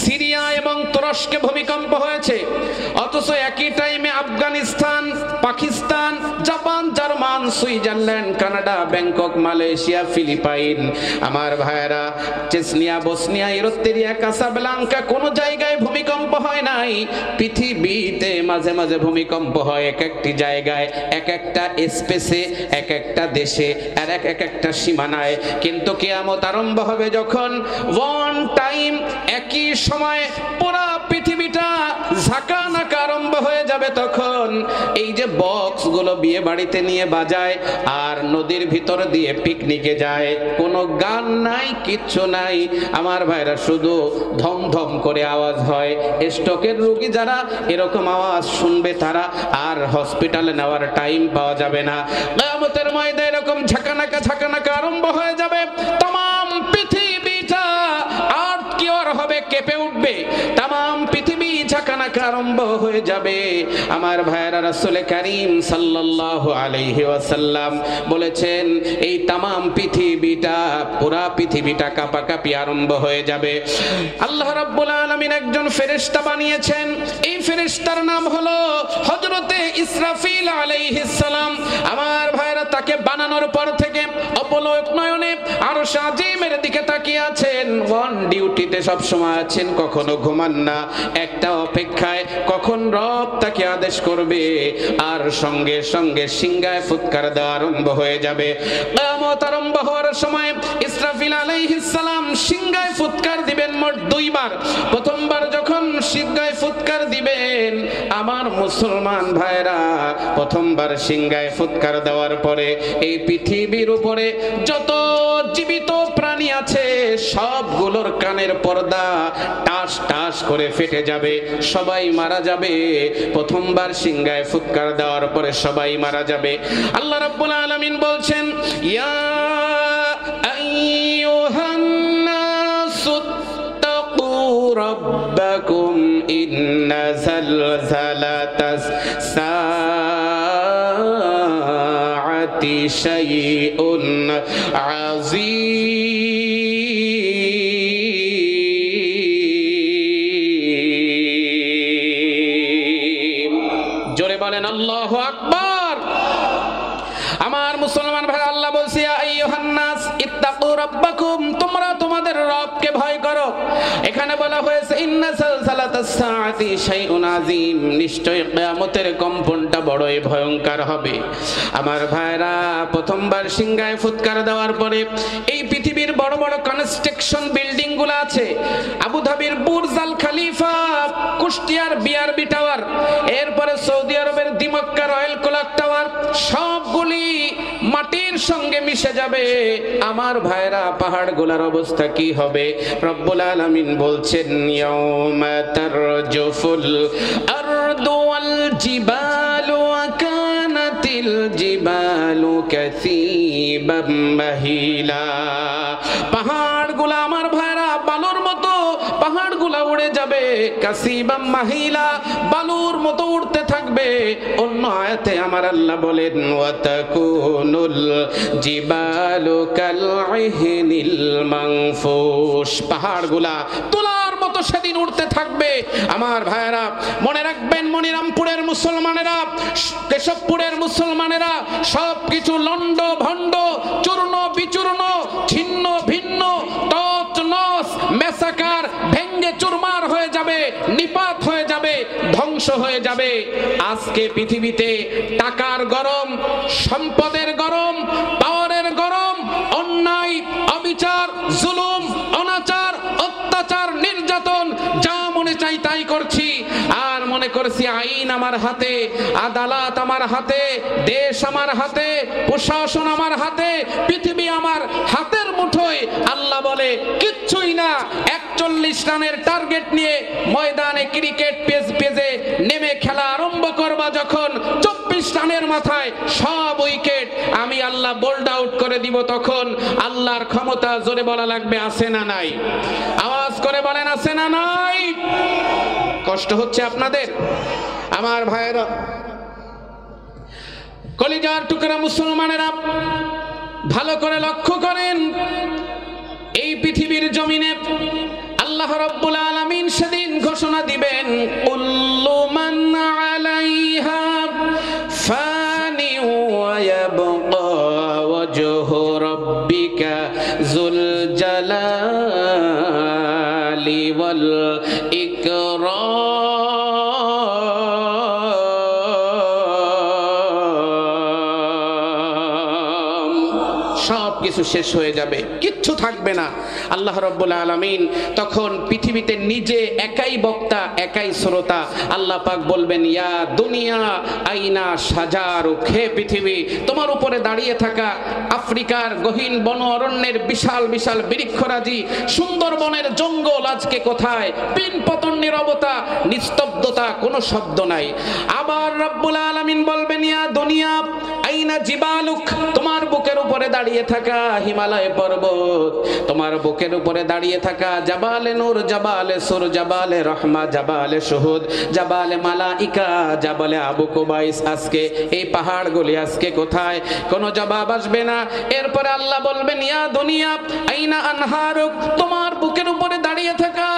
সিরিয়া এবং তুরস্কে ভূমিকম্প হয়েছে, অথচ একই টাইমে Afghanistan, Pakistan, Japan, German, Switzerland, Canada, Bangkok, Malaysia, Philippine, আমার ভাইয়েরা, চেচনিয়া, বসনিয়া, ইউরোপেরিয়া, কাসাব্লাঙ্কা, কোন জায়গায় ভূমিকম্প হয় নাই। পৃথিবীতে মাঝে মাঝে ভূমিকম্প হয়, এক একটি জায়গায়, এক একটা স্পেসে, এক একটা দেশে, আর এক একটা সীমানায়। কিন্তু কিয়ামত আরম্ভ হবে যখন ওয়ান টাইম, একই সময় পুরা পৃথিবীটা ঝাঁকানাকা আরম্ভ হয়ে যাবে, তখন এই যে বক্স গুলো বিয়ে বাড়িতে নিয়ে বাজায় আর নদীর ভিতর দিয়ে পিকনিকে যায়, কোনো গান নাই, কিচ্ছু নাই, আমার ভাইরা, শুধু ধম ধম করে আওয়াজ হয়। স্ট্রোকের রোগী যারা এরকম আওয়াজ শুনবে, তারা আর হসপিটালে নেওয়ার টাইম পাওয়া যাবে না। কিয়ামতের ময়দানে এরকম ঝাঁকানাকা আরম্ভ হয়ে যাবে, তাম পৃথিবীটা আর্থ কিওর হবে, কেঁপে উঠবে, তাম পৃথিবী ঝাঁকানাকা আরম্ভ হয়ে যাবে। আমার ভাইয়েরা, রাসূল কারীম সাল্লাল্লাহু আলাইহি ওয়াসাল্লাম বলেছেন, এই তাম পৃথিবীটা, পুরা পৃথিবীটা কাঁপাকাঁপি আরম্ভ হয়ে যাবে। আল্লাহ রাব্বুল আলামিন একজন ফেরেশতা বানিয়েছেন, এই ফেরেশতার নাম হলো হযরতে ইসরাফিল আলাইহিস সালাম। আমার ভাইয়েরা, তাকে বানানোর পর থেকে অপলক নয়নে আরশ আজিমের দিকে তাকিয়ে আছেন, ওয়ান ডিউটিতে সব সময় আছেন, কখনো ঘুমান না, একটা অপেক্ষায় কখন রব তাকে আদেশ করবে, আর সঙ্গে সঙ্গে সিংহায় ফুৎকার দেওয়া আরম্ভ হয়ে যাবে। কিয়ামত আরম্ভ হওয়ার সময় ইসরাফিল আলাইহিস সালাম সিংহায় ফুৎকার দিবেন মোট দুইবার। প্রথমবার যখন সিংহায় ফুৎকার দিবেন, আমার মুসলমান ভাইরা, প্রথমবার সিংহায় ফুৎকার দেওয়ার পরে এই পৃথিবীর উপরে যত জীবিত প্রাণী আছে সবগুলোর কানের পর্দা টাস টাস করে ফেটে যাবে, সবাই মারা যাবে। প্রথমবার সিংহায় ফুৎকার দেওয়ার পরে সবাই মারা যাবে। আল্লাহ রাব্বুল আলামিন বলছেন, ইয়া আইয়ুহান নাসু তাকু রাব্বাকুম ইন্না যালজালাতাস সাআতি শাইউন আযীম। জোরে বলেন আল্লাহু আকবার। আমার মুসলমান ভাই, আল্লাহ বলছে, ইয়া আইয়ুহান নাস ইত্তাকু রাব্বাকুম, তোমরা তোমাদের রবকে ভয় করো। এখানে বলা হয়েছে ইন্না যালজালাতাস সাআতি শাইউন আযীম, নিশ্চয়ই কিয়ামতের কম্পনটা বড়ই ভয়ঙ্কর হবে। আমার ভাইরা, প্রথমবার সিংহায় ফুৎকার দেওয়ার পরে এই পৃথিবীর বড় বড় কনস্ট্রাকশন বিল্ডিং গুলো আছে, আবুধাবির বুর্জ আল খলিফা, কুষ্টিয়ার বিআরবি টাওয়ার, এরপরে সৌদি আরবের দিমক্কা রয়্যাল ক্লক টাওয়ার, সবগুলি মাটির সঙ্গে মিশে যাবে। আমার ভাইরা, পাহাড়গুলোর অবস্থা কি হবে? রব্বুল আলামিন বলছেন, ইয়াউমা তারজুফুল আরদু ওয়াল জিবালু ওয়া কানাতিল জিবালু কাসীবাম মাহিলা। পাহাড়গুলো আমার ভাইরা বালুর মতো, পাহাড়গুলো উড়ে যাবে, কাসীবাম মাহিলা, বালুর মতো উড়তে থাকবে। অন্য আয়াতে আমার আল্লাহ বলেন, ওয়া তাকুনুল জিবালু কাল ইহনিল মানফুশ, পাহাড়গুলা তুলার মতো সেদিন উড়তে থাকবে। আমার ভাইরা, মনে রাখবেন, মনিরামপুরের মুসলমানেরা, কেশবপুরের মুসলমানেরা সবকিছু লন্ড ভন্ড, চূর্ণ বিচূর্ণ, ছিন্ন ভিন্ন, তছ নছ, মেসাকার, ভেঙ্গে চুরমার হয়ে যাবে, নিপাত হয়ে যাবে, ধ্বংস হয়ে যাবে। আজকে পৃথিবীতে টাকার গরম, সম্পদের গরম, পাওয়ারের গরম, অন্যায়, অবিচার, জুলুম, অনাচার, অত্যাচার, নির্যাতন, যা মনে চাই তাই করছি। আর মনে করছি আইন আমার হাতে, আদালত আমার হাতে, দেশ আমার হাতে, প্রশাসন আমার হাতে, পৃথিবী আমার হাতের মুঠোয়। আল্লাহ বলে, কিচ্ছুই না। 41 রানের টার্গেট নিয়ে ময়দানে ক্রিকেট পেজে নেমে খেলা আরম্ভ করবা যখন, 24 রানের মাথায় সব উইকেট আমি আল্লাহ বোল্ড আউট করে দিব, তখন আল্লাহর ক্ষমতা, জোরে বলা লাগবে, আছে না নাই? আওয়াজ করে বলেন, আছে না নাই? কষ্ট হচ্ছে আপনাদের? আমার ভাইয়েরা, কলিজার টুকরা মুসলমানেরা, ভালো করে লক্ষ্য করেন, এই পৃথিবীর জমিনে আল্লাহ রাব্বুল আলামিন সেদিন ঘোষণা দিবেন, কুল্লু মান আলাইহা ফানি ওয়া ইয়াবকা ওয়াজহু রাব্বিকা যুল জালালি ওয়াল ইকরাম। সব কিছু শেষ হয়ে যাবে, কিচ্ছু থাকবে না। আল্লাহ রাব্বুল আলামিন তখন পৃথিবীতে নিজে একাই বক্তা, একাই শ্রোতা। আল্লাহ পাক বলবেন, ইয়া দুনিয়া আইনা সাজারুক, হে পৃথিবী, তোমার উপরে দাঁড়িয়ে থাকা আফ্রিকার গহীন বন অরণ্যের বিশাল বিশাল বৃক্ষরাজি, সুন্দরবনের জঙ্গল আজকে কোথায়? পিন পতন, নীরবতা, নিস্তব্ধতা, কোনো শব্দ নাই। আবার রাব্বুল আলামিন বলবেন, ইয়া দুনিয়া আইনা জিবালুক, তোমার বুকের উপরে দাঁড়িয়ে থাকা হিমালয় পর্বত, তোমার বুকের উপরে দাঁড়িয়ে থাকা জাবালে নূর, জাবালে সুর, জাবালে রহমা, জাবালে শুহুদ, জাবালে মালাইকা, জাবালে আবু কুবাইস, আজকে এই পাহাড়গুলি আজকে কোথায়? কোনো জবাব আসবে না। এরপরে আল্লাহ বলবেন, ইয়া দুনিয়া আইনা আনহারুক, তোমার বুকের উপরে দাঁড়িয়ে থাকা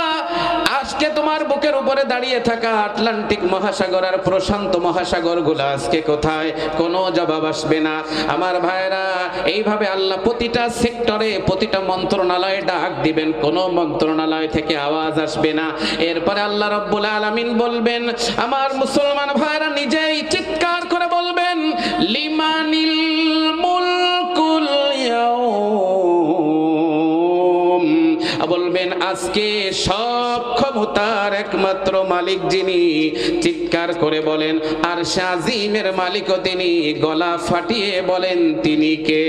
8 আজকে তোমার বুকের উপরে দাঁড়িয়ে থাকা আটলান্টিক মহাসাগর আর প্রশান্ত মহাসাগর গুলো আজকে কোথায়? কোনো জবাব আসবে না। আমার ভাইরা, এইভাবে আল্লাহ প্রতিটা সেক্টরে, প্রতিটা মন্ত্রণালয়ে ডাক দিবেন, কোনো মন্ত্রণালয় থেকে আওয়াজ আসবে না। এরপরে আল্লাহ রাব্বুল আলামিন বলবেন, আমার মুসলমান ভাইরা নিজেই চিৎকার করে বলবেন, লিমানিল মুলকুল ইয়াউম, বলবেন আজকে সব ক্ষমতার একমাত্র মালিক যিনি। চিৎকার করে বলেন, আরশে আজিমের মালিকও তিনি। গলা ফাটিয়ে বলেন, তিনি কে?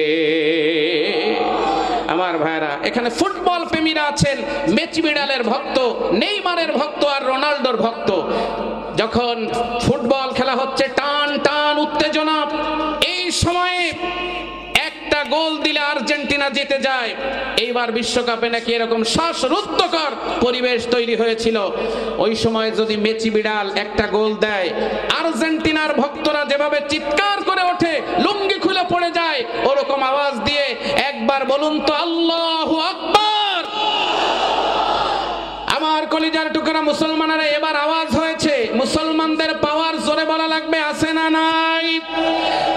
আমার ভাইরা, এখানে ফুটবল প্রেমীরা আছেন, মেসি বিড়ালের ভক্ত, নেইমারের ভক্ত আর রোনাল্ডোর ভক্ত। যখন ফুটবল খেলা হচ্ছে, টান টান উত্তেজনা, এই সময়ে একটা গোল দিলে আর্জেন্টিনা জিতে যায়। এইবার বিশ্বকাপে নাকি এরকম শ্বাসরুদ্ধকর পরিবেশ তৈরি হয়েছিল। ওই সময় যদি মেসি বিড়াল একটা গোল দেয়, আর্জেন্টিনার ভক্তরা যেভাবে চিৎকার করে ওঠে, লুঙ্গি খুলে পড়ে যায়, ওরকম আওয়াজ দিয়ে একবার বলুন তো আল্লাহু আকবার। আমার কলিজার টুকরা মুসলমানেরা, এবার আওয়াজ হয়েছে। মুসলমানদের পাওয়ার জোরে বলা লাগবে, আছে না নাই?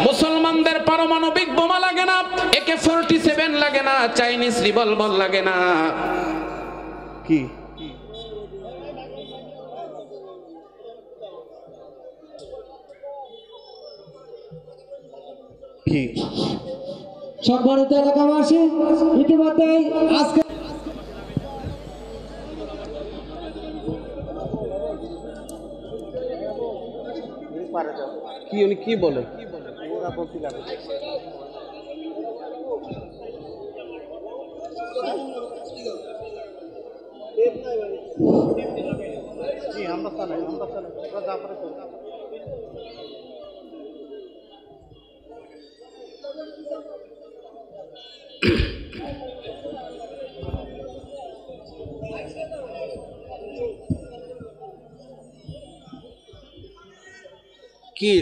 মুসলমানদের পারমাণবিক বোমা লাগে না, AK-47 লাগে না, চাইনিজ রিভলভার লাগে না। কি কি সম্মানিত এলাকাবাসী, ইতিমধ্যে আজকে কি উনি কি বলে? কি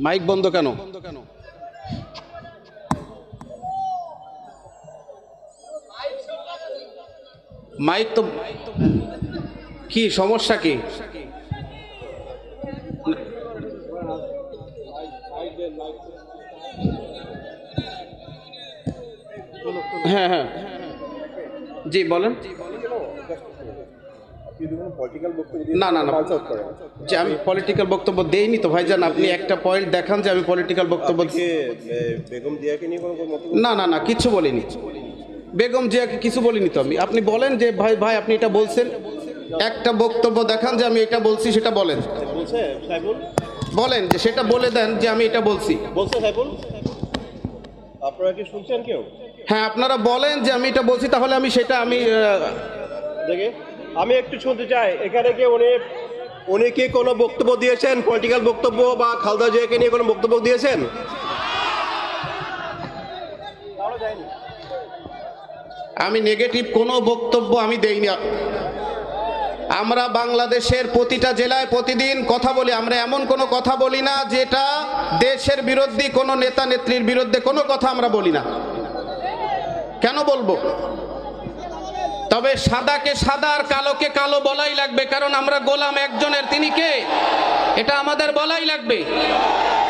মাইক বন্ধ কেন? মাইক তো, কি সমস্যা? কি হ্যাঁ হ্যাঁ জি বলেন। না না না, যে আমি পলিটিক্যাল বক্তব্য দেইনি তো ভাইজান। আপনি একটা পয়েন্ট দেখান যে আমি পলিটিক্যাল বক্তব্য। বেগম জিয়াকে নিয়ে কোনো না না না, কিছু বলিনি। বেগম জিয়াকে কিছু বলিনি তো আমি। আপনি বলেন যে ভাই ভাই আপনি এটা বলছেন, একটা বক্তব্য দেখান যে আমি এটা বলছি, সেটা বলেন। বলছে সাইবুল, বলেন যে সেটা বলে দেন যে আমি এটা বলছি। বলছে সাইবুল, আপনারা কি শুনছেন কেউ? হ্যাঁ, আপনারা বলেন যে আমি এটা বলছি, তাহলে আমি সেটা আমি দেখে আমি একটু শুনতে চাই। এখানে কি উনি কি কোনো বক্তব্য দিয়েছেন, পলিটিক্যাল বক্তব্য, বা খালেদা জিয়াকে নিয়ে কোনো বক্তব্য দিয়েছেন? আমি নেগেটিভ কোনো বক্তব্য আমি দেইনি। আমরা বাংলাদেশের প্রতিটা জেলায় প্রতিদিন কথা বলি। আমরা এমন কোনো কথা বলি না যেটা দেশের বিরোধী, কোনো নেতা নেত্রীর বিরুদ্ধে কোনো কথা আমরা বলি না। কেন বলবো? তবে সাদাকে সাদা আর কালোকে কালো বলাই লাগবে, কারণ আমরা গোলাম একজনের। তিনি কে? এটা আমাদের বলাই লাগবে।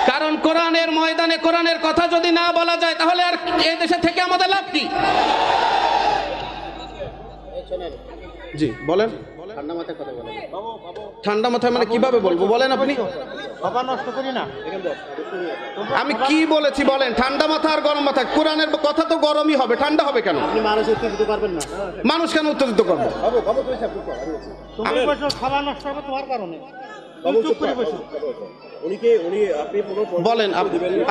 কারণ কোরআনের ময়দানে কোরআনের কথা যদি না বলা যায়, তাহলে আর এই দেশে থেকে আমাদের লাভ কি? জি বলেন। ঠান্ডা মাথায় কথা বলেন। ঠান্ডা মাথায় মানে কিভাবে বলবো বলেন আপনি? নষ্ট করি না। আমি কি বলেছি বলেন? ঠান্ডা মাথা আর গরম মাথা, কোরআনের কথা তো গরমই হবে, ঠান্ডা হবে কেন? আপনি মানুষ উত্তেজিত পারবেন না। মানুষ কেন উত্তেজিত করবো? খাবার নষ্ট হবে তোমার কারণে। বলেন।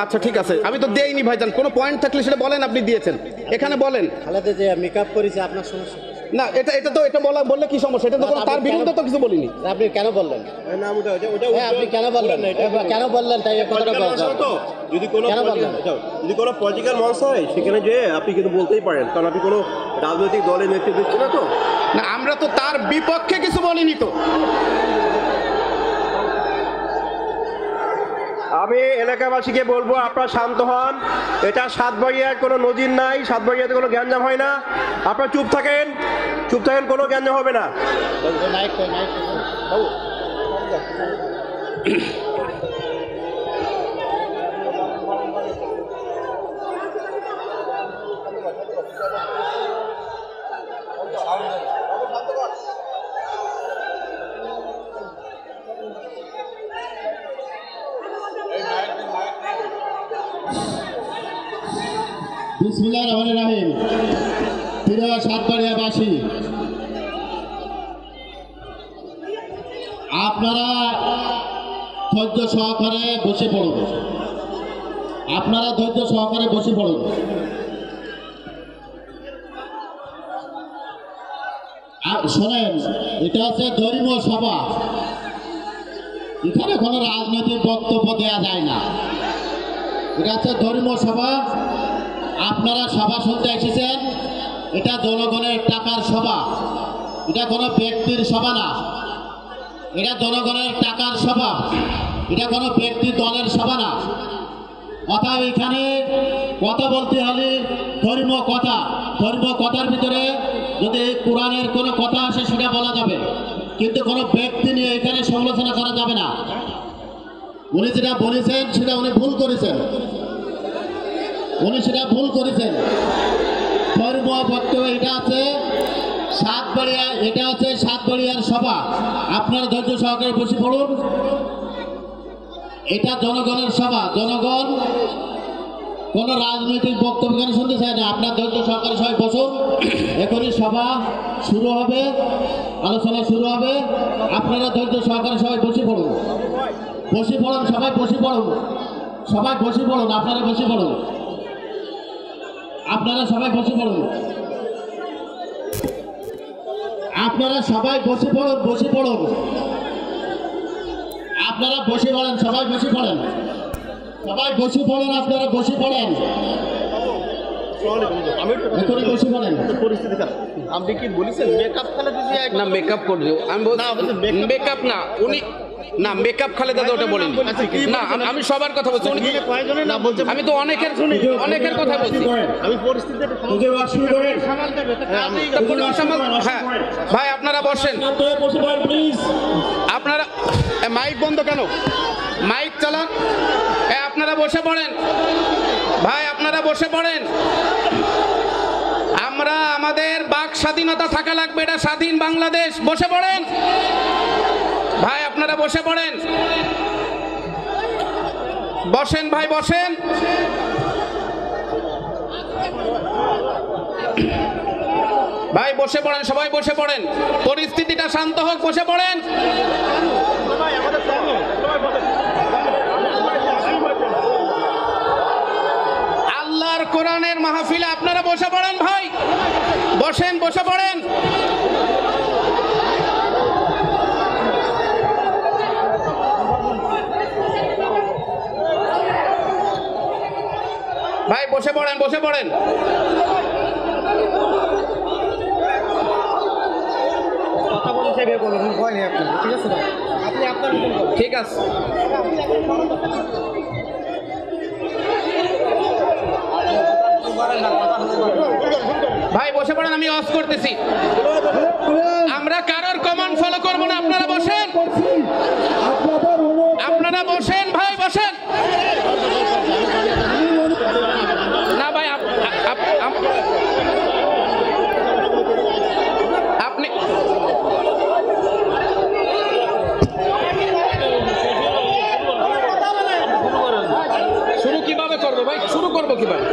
আচ্ছা ঠিক আছে, আমি তো দেইনি ভাইজান। কোনো পয়েন্ট থাকলে সেটা বলেন, আপনি দিয়েছেন, এখানে বলেন। খালেদা যে মেকআপ করেছে, আপনার সমস্যা না, এটা বললে কি সমস্যা? এটা তো তার বিরুদ্ধে তো কিছু বলিনি। আপনি কেন বললেন? আপনি কেন বললেন? কেন বললেন তাই কথাটা যদি কোনো পলিটিক্যাল মঞ্চ হয়, সেখানে যে আপনি কিন্তু বলতেই পারেন, কারণ আপনি কোনো রাজনৈতিক দলের নেতৃত্ব দিচ্ছেন না তো। না, আমরা তো তার বিপক্ষে কিছু বলিনি তো। আমি এলাকাবাসীকে বলবো আপনারা শান্ত হন। এটা সাতবাড়িয়ার কোনো নজির নাই, সাতবাড়িয়াতে কোনো গ্যাঞ্জাম হয় না। আপনারা চুপ থাকেন, কোনো গ্যাঞ্জাম হবে না। বিসমিল্লাহির রহমানির রহিম। প্রিয় সাতবাড়িয়াবাসী, আপনারা ধৈর্য সহকারে বসে পড়ুন। আপনারা ধৈর্য সহকারে বসে পড়ুন। শোনেন, এটা হচ্ছে ধর্মীয় সভা, এখানে কোনো রাজনৈতিক বক্তব্য দেওয়া যায় না। এটা হচ্ছে ধর্মীয় সভা। আপনারা সভা শুনতে এসেছেন, এটা জনগণের টাকার সভা, এটা কোনো ব্যক্তির সভা না। এটা জনগণের টাকার সভা, এটা কোনো ব্যক্তি দলের সভা না। অতএব এখানে কথা বলতে হলে ধর্মীয় কথার ভিতরে যদি কোরআনের কোনো কথা আসে সেটা বলা যাবে, কিন্তু কোনো ব্যক্তি নিয়ে এখানে সমালোচনা করা যাবে না। উনি যেটা বলেছেন সেটা উনি ভুল করেছেন, ধর্মীয় বক্তব্য এটা আছে সাতবাড়িয়া, এটা হচ্ছে সাতবাড়িয়ার সভা। আপনারা ধৈর্য সহকারে বসে পড়ুন। এটা জনগণের সভা, জনগণ কোন রাজনৈতিক বক্তব্য কেন শুনতে চায় না। আপনার ধৈর্য সহকারে সবাই বসুন। এখনই সভা শুরু হবে, আলোচনা শুরু হবে। আপনারা ধৈর্য সহকারে সবাই বসে পড়ুন, সবাই বসে পড়ুন, আপনারা বসে পড়ুন, আপনারা সবাই বসে পড়ুন, আপনারা সবাই বসে পড়ুন, আপনারা বসে পড়েন, সবাই বসে পড়েন, আপনারা বসে পড়েন, এখনই বসে পড়েন। পরিস্থিতি খারাপ। আপনি কি বলেছেন মেকআপ খালে যদি না মেকআপ করবে, আমি মেকআপ না, উনি না মেকআপ খালেদা ওটা বলেন না। আমি সবার কথা বলছি, আমি তো অনেকের কথা বলছি। আমি পরিস্থিতি হ্যাঁ ভাই, আপনারা বসেন। আপনারা মাইক বন্ধ কেন? মাইক চালান। আপনারা বসে পড়েন ভাই, আপনারা বসে পড়েন। আমরা আমাদের বাক স্বাধীনতা থাকা লাগবে, এটা স্বাধীন বাংলাদেশ। বসে পড়েন ভাই, আপনারা বসে পড়েন, বসেন ভাই, বসেন। ভাই বসে পড়েন, সবাই বসে পড়েন, পরিস্থিতিটা শান্ত হোক, বসে পড়েন। আল্লাহর কোরআনের মাহফিলে আপনারা বসে পড়েন ভাই, বসেন, বসে পড়েন। ভাই বসে পড়েন, বসে পড়েন। ঠিক আছে ভাই, বসে পড়েন, আমি অফ করতেছি। আমরা কারোর কমান্ড ফলো করব না, আপনারা বসেন, আপনারা বসেন ভাই, বসেন। না ভাই, আপনি শুরু কিভাবে করবো ভাই? শুরু করবো কিভাবে?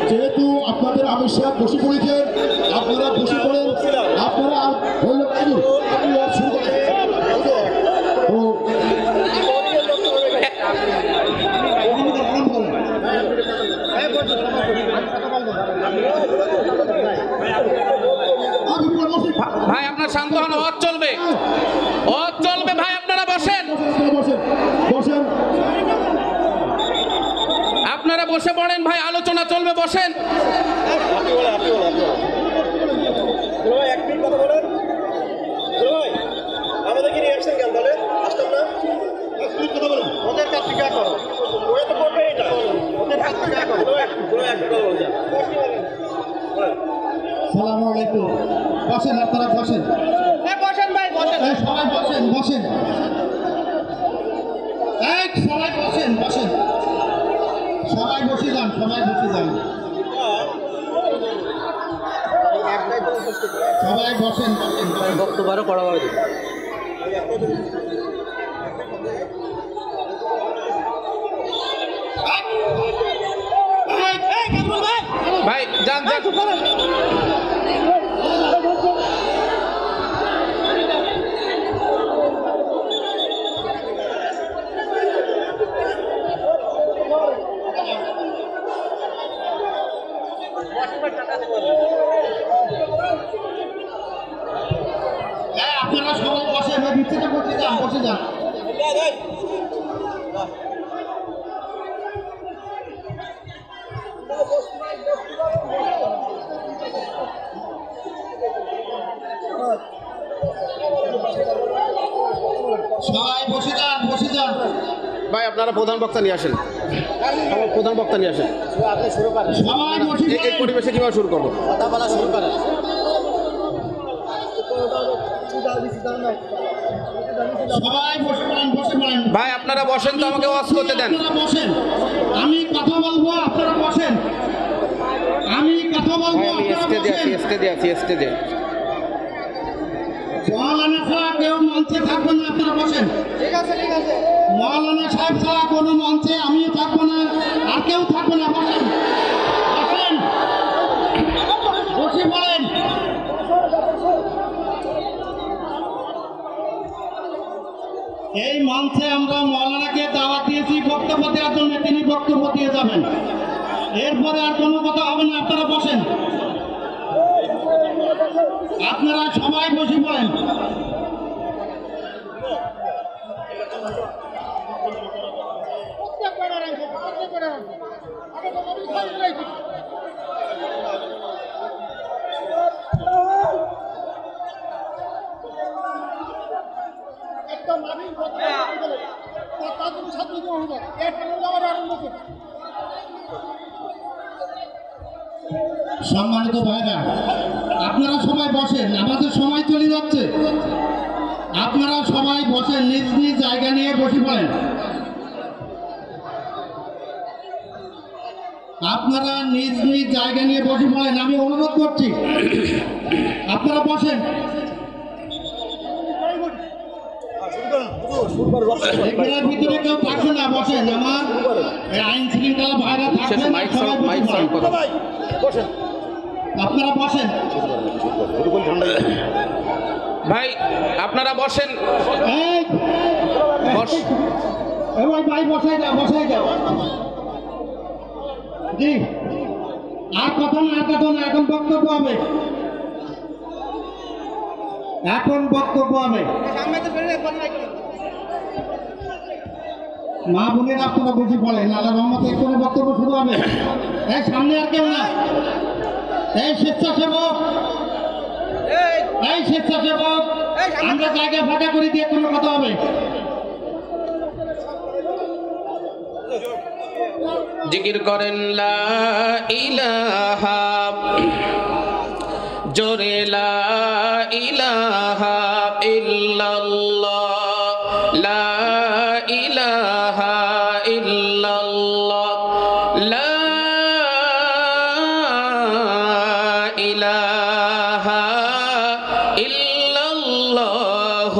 যেহেতু আপনাদের আমির সাহেব বসে পড়েছেন, আপনারা বসে পড়েন, আপনারা ভাই আপনার শান্ত হন, ওয়াজ চলবে ভাই, আপনারা বসেন, বসেন, বসেন। আপনারা বসে পড়েন ভাই, আলোচনা চলবে, বসেন। আপনি বলেন দুলা ভাই, 1 মিনিট কথা বলেন। দুলা ভাই, আমাদেরকে নিয়ে আসছেন কেন তাহলে? আসতাম না? 1 মিনিট কথা বলেন। ওদের কাছ থেকে করো, ওরা তো করবে এটা, ওদের কাছ থেকে করো। দুলা ভাই, একটা কথা বলেন। আসসালামু আলাইকুম। বসেন, আপনারা বসেন। বসেন ভাই, বসেন। এই সবাই বসেন, বসেন। এই সবাই বসেন, বসেন। সবাই বসে যান, সবাই বসে যান। সবাই বসেন, বসেন। বক্তব্য আরো করা হবে। ভাই যান যান। আপনারা সবাই বসেন, ওই ভিতরে বসে যান, বসে যান। সবাই বসে যান, বসে যান। ভাই আপনারা প্রধান বক্তা নিয়ে আসেন, প্রধান বক্তা নিয়ে আসেন। সবাই বসে এই যান। পরিবেশে কিভাবে শুরু করবো? সবাই বসে পড়েন, বসে পড়েন। ভাই আপনারা বসেন তো, আমাকে ওয়াজ করতে দেন। আপনারা বসেন, আমি কথা বলবো, আপনারা বসেন। আমি কথা বলবো, ভাই আমি আপনারা স্টেজে আছি, বসেন। স্টেজে আছি, স্টেজে। মৌলানা ছাড়া কেউ মঞ্চে থাকবেন না, আপনারা বসেন। মৌলানা সাহেব ছাড়া কোনো মঞ্চে আমিও থাকবো না, আর কেউ থাকবে না। বসেন, বসেন, বসে পড়েন। এই মঞ্চে আমরা মৌলানাকে দাওয়াত দিয়েছি বক্তব্য দেওয়ার জন্য, তিনি বক্তব্য দিয়ে যাবেন। এরপরে আর কোনো কথা হবে না, আপনারা বসেন। আপনারা সবাই বসে পড়েন। সম্মানিত ভাইরা, আপনারা সবাই বসেন, আমাদের সময় চলে যাচ্ছে। আপনারা সবাই বসেন, নিজ নিজ জায়গা নিয়ে বসে পড়েন। আপনারা নিজ নিজ জায়গা নিয়ে বসে পড়েন, আমি অনুরোধ করছি। আপনারা বসেন। এখানের ভিতরে কেউ থাকবে না, বসেন। আমার এই আইন শৃঙ্খলা ভাইরা থাকবেন না, মাইক সবাই সাউন্ড, মাইক বসে সাউন্ড পড়েন। করো। আপনারা বসেন। ভাই আপনারা বসেন, এই, বস। এবার ভাই বসাই যাও, বসাই যাও। জি, আর কথা না, আর কথা না, এখন বক্তব্য হবে। এখন বক্তব্য হবে। মা বোনের আপনারা বুঝে পড়েন, আল্লাহ রহমতে কোনো বক্তব্য শুরু হবে। এই সামনে আর কেউ না। এই স্বেচ্ছাসেবক, এই স্বেচ্ছাসেবক, আমরা জায়গা ফাঁকা করে দিয়ে কোনো কথা হবে। জিকির করেন লা ইলাহা, জোরে লা ইলাহা ইল্লাল্লাহ, লা ইলাহা ইল্লাল্লাহ, লা ইলাহা ইল্লাল্লাহ,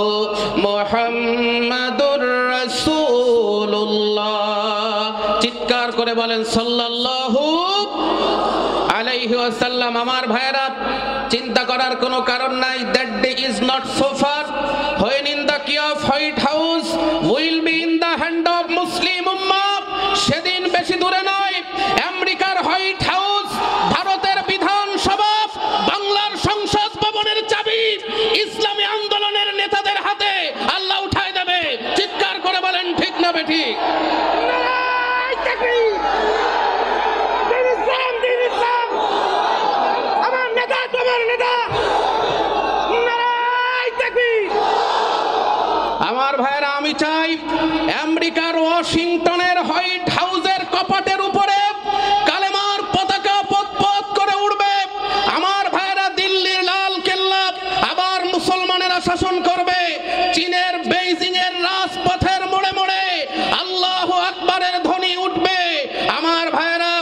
মুহাম্মাদুর রাসূলুল্লাহ। চিৎকার করে বলেন সাল্লাল্লাহু আলাইহি ওয়াসাল্লাম। আমার ভাইয়েরা, চিন্তা করার কোনো কারণ নাই। That day is not so far when in the key of White House will be in the hand of Muslim ummah। সেদিন বেশি দূরে নয়, আমেরিকার হোয়াইট হাউস, ভারতের বিধানসভা, বাংলার সংসদ ভবনের চাবি ইসলামী আন্দোলনের নেতাদের হাতে আল্লাহ উঠায় দেবে। চিৎকার করে বলেন ঠিক না বেঠিক? চাই আমেরিকার ওয়াশিংটনের হোয়াইট হাউসের কপাটের উপরে কালেমার পতাকা পথ করে উঠবে। আমার ভাইরা দিল্লির লাল কেল্লা আবার মুসলমানেরা শাসন করবে। চীনের বেইজিং এর রাজপথের মোড়ে মোড়ে আল্লাহু আকবারের ধ্বনি উঠবে। আমার ভাইরা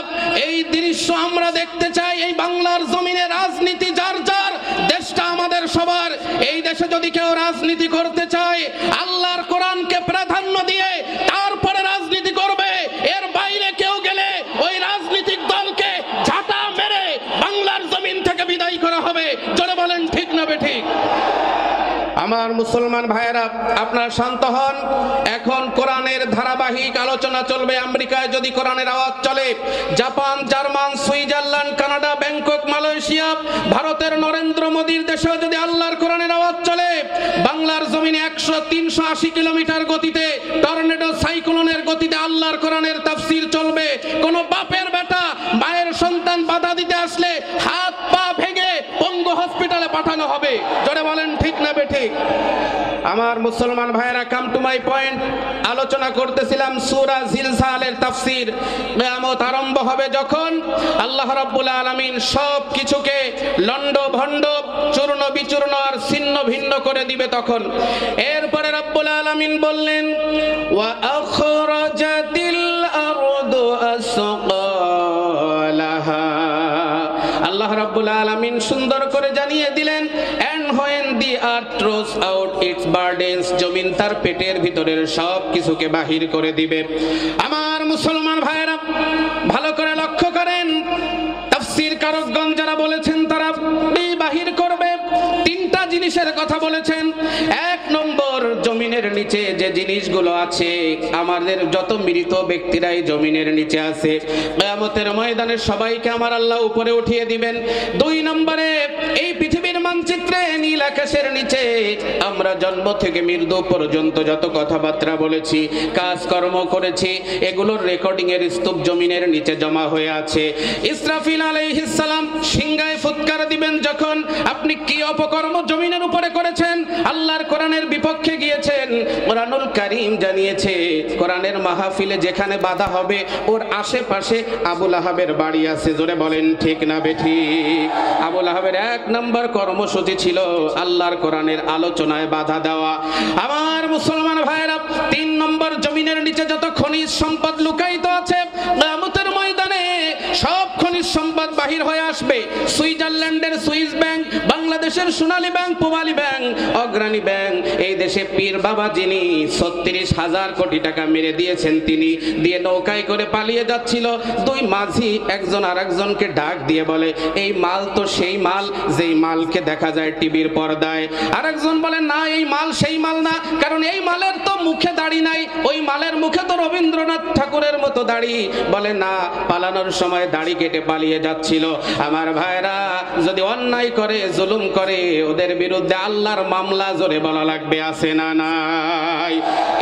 এই দৃশ্য আমরা দেখতে চাই। এই বাংলার জমিনে রাজনীতি যার যার, দেশটা আমাদের সবার। এই দেশে যদি কেউ রাজনীতি করতে চায় আল্লাহর কোরআনকে প্রাধান্য দিয়ে তারপরে রাজনীতি করবে। এর বাইরে কেউ গেলে ওই রাজনৈতিক দলকে ঝাঁটা মেরে বাংলার জমিন থেকে বিদায় করা হবে। জোরে বলেন ঠিক না বেঠিক? আমার মুসলমান ভাইয়েরা, আপনারা শান্ত হন। এখন কোরআনের ধারাবাহিক আলোচনা চলবে। আমেরিকায় যদি কোরআনের আওয়াজ চলে, Japan, German, Switzerland, Canada, Bangkok, Malaysia, ভারতের নরেন্দ্র মোদীর দেশেও যদি আল্লাহর কোরআনের আওয়াজ চলে, বাংলার জমিনে 100-380 কিলোমিটার গতিতে টর্নেডো সাইক্লোনের গতিতে আল্লাহর কোরআনের তাফসীর চলবে। কোন বাপের বেটা মায়ের সন্তান বাধা দিতে আসলে হাত পা ভেঙে পঙ্গু হসপিটালে পাঠানো হবে। জোরে বলেন ঠিক না বেঠিক? আমার মুসলমান ভাইয়েরা, কাম টু মাই পয়েন্ট। আলোচনা করতেছিলাম সূরা জিলজালের তাফসীর। কিয়ামত আরম্ভ হবে যখন আল্লাহ রাব্বুল আলামিন সব কিছুকে লন্ড ভন্ড, চূর্ণ বিচূর্ণ আর ছিন্ন ভিন্ন করে দিবে তখন। এরপরে রাব্বুল আলামিন বললেন, ওয়া আখরাজাতিল আরদু আসকালাহা। আল্লাহ রাব্বুল আলামিন সুন্দর করে জানিয়ে দিলেন, and when the earth throws out its burdens, জমিন তার পেটের ভিতরের সব কিছুকে বাহির করে দিবে। আমার মুসলমান ভাইয়েরা, ভালো করে লক্ষ্য করেন, তাফসীর কারকগণ যারা বলেছেন তারা বাহির করবে। তিনটা জিনিসের কথা বলেছেন। এক নম্বর, জমিনের নিচে যে জিনিসগুলো আছে, আমাদের যত মৃত ব্যক্তিরাই জমিনের নিচে আছে, কিয়ামতের ময়দানে সবাইকে আমার আল্লাহ উপরে উঠিয়ে দিবেন। দুই নম্বরে, এই পৃথিবীর মানচিত্রে নীল আকাশের নিচে আমরা জন্ম থেকে মৃত্যু পর্যন্ত যত কথাবার্তা বলেছি, কাজকর্ম করেছি, এগুলোর রেকর্ডিং এর স্তূপ জমিনের নিচে জমা হয়ে আছে। ইসরাফিল আলাইহিস সালাম সিংহায় ফুৎকার দিবেন যখন, আপনি কি অপকর্ম জমিনের উপরে করেছেন, আল্লাহর কোরআনের বিপক্ষে গিয়েছেন। কোরআনুল কারীম জানিয়েছে, কোরআনের মাহফিলে যেখানে বাধা হবে ওর আশেপাশে আবু লাহাবের বাড়ি আছে। জোরে বলেন ঠিক না বেঠিক? আবু লাহাবের এক নম্বর কর্মসূচি ছিল আল্লাহর কোরআনের আলোচনায় বাধা দেওয়া। আমার মুসলমান ভাইয়েরা, তিন নম্বর, জমিনের নিচে যত খনিজ সম্পদ লুকায়িত আছে, কিয়ামতের ময়দানে সব খনিজ সম্পদ বাহির হয়ে আসবে। সুইজারল্যান্ডের সুইস ব্যাংক, বাংলাদেশের সোনালী ব্যাংক, পূবালী ব্যাংক, অগ্রণী ব্যাংক, এই দেশে পীর বাবা যিনি 36,000 কোটি টাকা মেরে দিয়েছেন, তিনি দিয়ে নৌকায় করে পালিয়ে যাচ্ছিল। দুই মাঝি একজন আরেকজনকে ডাক দিয়ে বলে, এই মাল তো সেই মাল যেই মালকে দেখা যায় টিভির পর্দায়। আরেকজন বলে, না, এই মাল সেই মাল না, কারণ এই মালের তো মুখে দাড়ি নাই, ওই মালের মুখে তো রবীন্দ্রনাথ ঠাকুরের মতো দাড়ি। বলে, না, পালানোর সময় দাড়ি কেটে পালিয়ে যাচ্ছিল। আমার ভাইরা, যদি অন্যায় করে, জুলুম করে, ওদের বিরুদ্ধে আল্লাহর মামলা জোরে বলা লাগবে, আছে না নাই?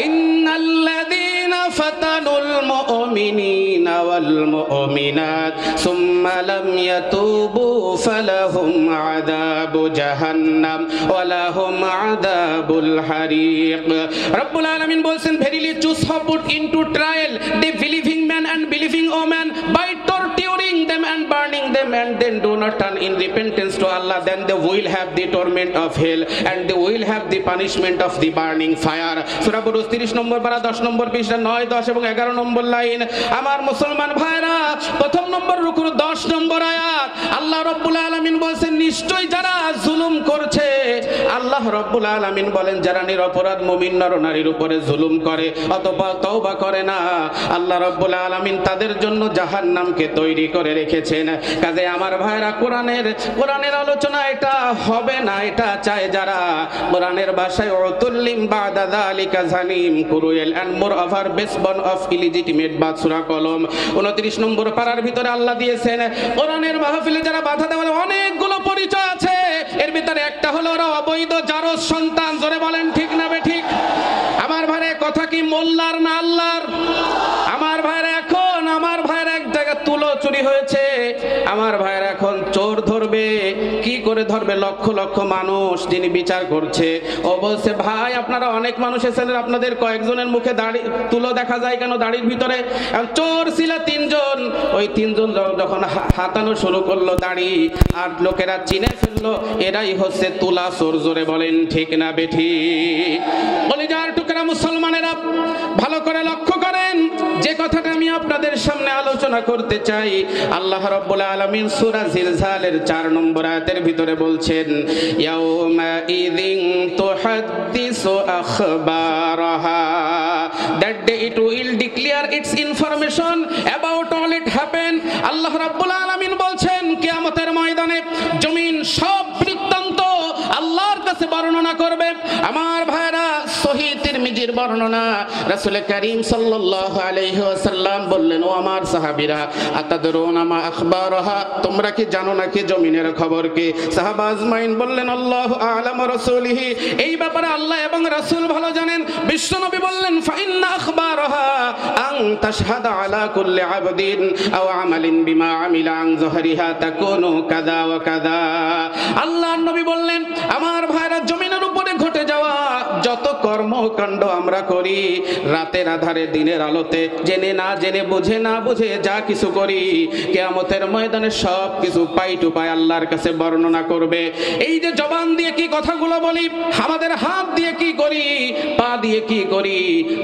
ইন্নাল্লাযীনা ফাতানুল মুমিনিনা ওয়াল মুমিনাত সুম্মা লাম ইয়াতুবু ফালাহুম আযাবু জাহান্নাম ওয়া লাহুম আযাবুল হারিক। রব্বুল আলামিন বলেন, verily Jews have put into trial the believing man and believing woman by torturing them and burning them, and then do not turn in repentance to Allah, then they will have the torment of hell and they will have the punishment of the burning fire। সূরা বুরুজ 30 নম্বর পারা 10 নম্বর পৃষ্ঠা 9, 10 এবং 11 নম্বর line. আমার মুসলমান ভাইরা, প্রথম নম্বর রুকুর 10 নম্বর আয়াত, আল্লাহ রাব্বুল আলামিন বলেন, নিশ্চয়ই যারা জুলুম করছে, আল্লাহ রাব্বুল আলামিন বলেন, যারা নিরপরাধ মুমিন নর নারীর উপরে জুলুম করে অথবা তওবা করে না, আল্লাহ রাব্বুল আলামিন তাদের জন্য জাহান্নামকে তৈরি করে রেখেছেন। কাজে আমার ভাইরা, কোরআনের আলোচনা এটা হবে না, এটা চায় যারা কোরআনের ভাষায় উতুল্লিম বাদা যালিকা জানিম কুরুয়েল এন্ড মোর ওভার বেসবন অফ ইলিজিটিমেট বাদ। সূরা কলম 29 নম্বর পারার ভিতরে আল্লাহ দিয়েছেন, কোরআনের মাহফিলে যারা বাধা দেওয়ার অনেকগুলো পরিচয় আছে, এর ভিতরে একটা হলো ওরা অবৈধ জারজ সন্তান। জোরে বলেন ঠিক না বেঠিক? আমার ভাইরা, কথা কি মোল্লার না আল্লাহর? আমার ভাইরা, এখন আমার ভাইরা এক জায়গায় তুলো চুরি হয়েছে, আমার ভাইরা এখন চোর ধরবে, কি করে ধরবে লক্ষ লক্ষ মানুষ যিনি বিচার করছে। ও বলছে ভাই আপনারা অনেক মানুষ এসেছেন, আপনাদের কয়েকজনের মুখে দাড়ি তুলো দেখা যায় কেন দাড়ির ভিতরে? চোর ছিল তিনজন, ওই তিনজন যখন হাতানো শুরু করলো দাড়ি আর লোকেরা চিনে ফেললো এরাই হচ্ছে তুলা চোর। জোরে বলেন ঠিক না বেঠি? কলিজার টুকরা মুসলমানেরা ভালো করে লক্ষ্য করেন, যে কথাটা আমি আপনাদের সামনে আলোচনা করতে চাই, আল্লাহ রাব্বুল আলামিন সূরা জিলজালের 4 নম্বর আয়াতের ভিতরে বলছেন ইয়াউমা ইযিন তুহাদ্দিসু আখবারাহা, that day it will declare its information about all it happened। আল্লাহ রাব্বুল আলামিন বলছেন কিয়ামতের ময়দানে জমিন সব বৃত্তান্ত আল্লাহর কাছে বর্ণনা করবে। আমার ভাইরা সহিহ তিরমিজির বর্ণনা, রাসূল করিম সাল্লাল্লাহু আলাইহি ওয়াসাল্লাম বললেন ও আমার সাহাবীরা আতাদরুনা মা আখবারহা, তোমরা কি জানো নাকি জমিনের খবর কি? সাহাবা আজমাইন বললেন আল্লাহু আ'লাম ওয়া রাসূলিহি, এই ব্যাপারে আল্লাহ এবং রাসূল ভালো জানেন। বিশ্বনবী বললেন ফাইন্না আখবারহা আন তাশহাদা আলা কুল্লি আবদিন আও আমালিন বিমা আমিলা আন যহরিহা তাকুনু কাযা ওয়া কাযা। আল্লাহর নবী বললেন আমার ভাইরা জমিনের উপরে ঘটে যাওয়া যত কর্মকাণ্ড আমরা করি রাতের আধারে দিনের আলোতে, জেনে না জেনে বুঝে না বুঝে যা কিছু করি, কিয়ামতের ময়দানে সব কিছু পাই টু পাই আল্লাহর কাছে বর্ণনা করবে। এই যে জবান দিয়ে কি কথাগুলো বলি, আমাদের হাত দিয়ে কি করি, পা দিয়ে কি করি,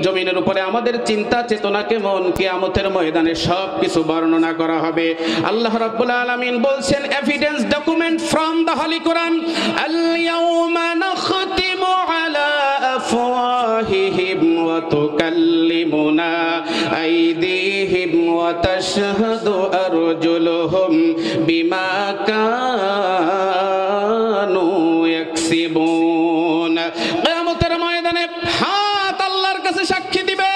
জমিনের উপরে আমাদের চিন্তা চেতনা কেমন, কিয়ামতের ময়দানে সব কিছু বর্ণনা করা হবে। আল্লাহ রাব্বুল আলামিন বলছেন evidence document from the holy Quran, আল ইয়াউমা নাখতিমু আলা আফওয়াহিহিম ওয়া তুকাল্লিমুনা আইদিহিম ওয়া তাশহাদু আরজুলুহুম বিমা কানু ইয়াকসিবুন। কিয়ামতের ময়দানে হাত আল্লাহর কাছে সাক্ষী দিবে।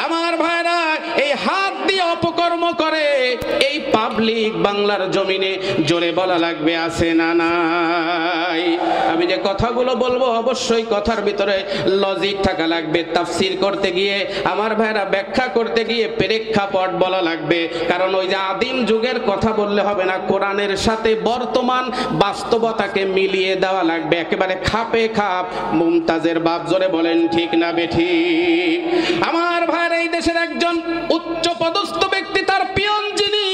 আমার ভাইরা এই হাত দিয়ে অপকর্ম করে এই পাবলিক বাংলার জমিনে জোরে বলা লাগবে আছে না নাই? আমি যে কথাগুলো বলবো অবশ্যই কথার ভিতরে লজিক থাকা লাগবে। তাফসীর করতে গিয়ে আমার ভাইরা ব্যাখ্যা করতে গিয়ে প্রেক্ষাপট বলা লাগবে, কারণ ওই যে আদিম যুগের কথা বললে হবে না, কোরআনের সাথে বর্তমান বাস্তবতাকে মিলিয়ে দেওয়া লাগবে, একেবারে খাপে খাপ। মুমতাজের বাপ জোরে বলেন ঠিক না বেঠিক? আমার ভাইরা এই দেশের একজন উচ্চ পদস্থ ব্যক্তি, তার পিয়ন যিনি,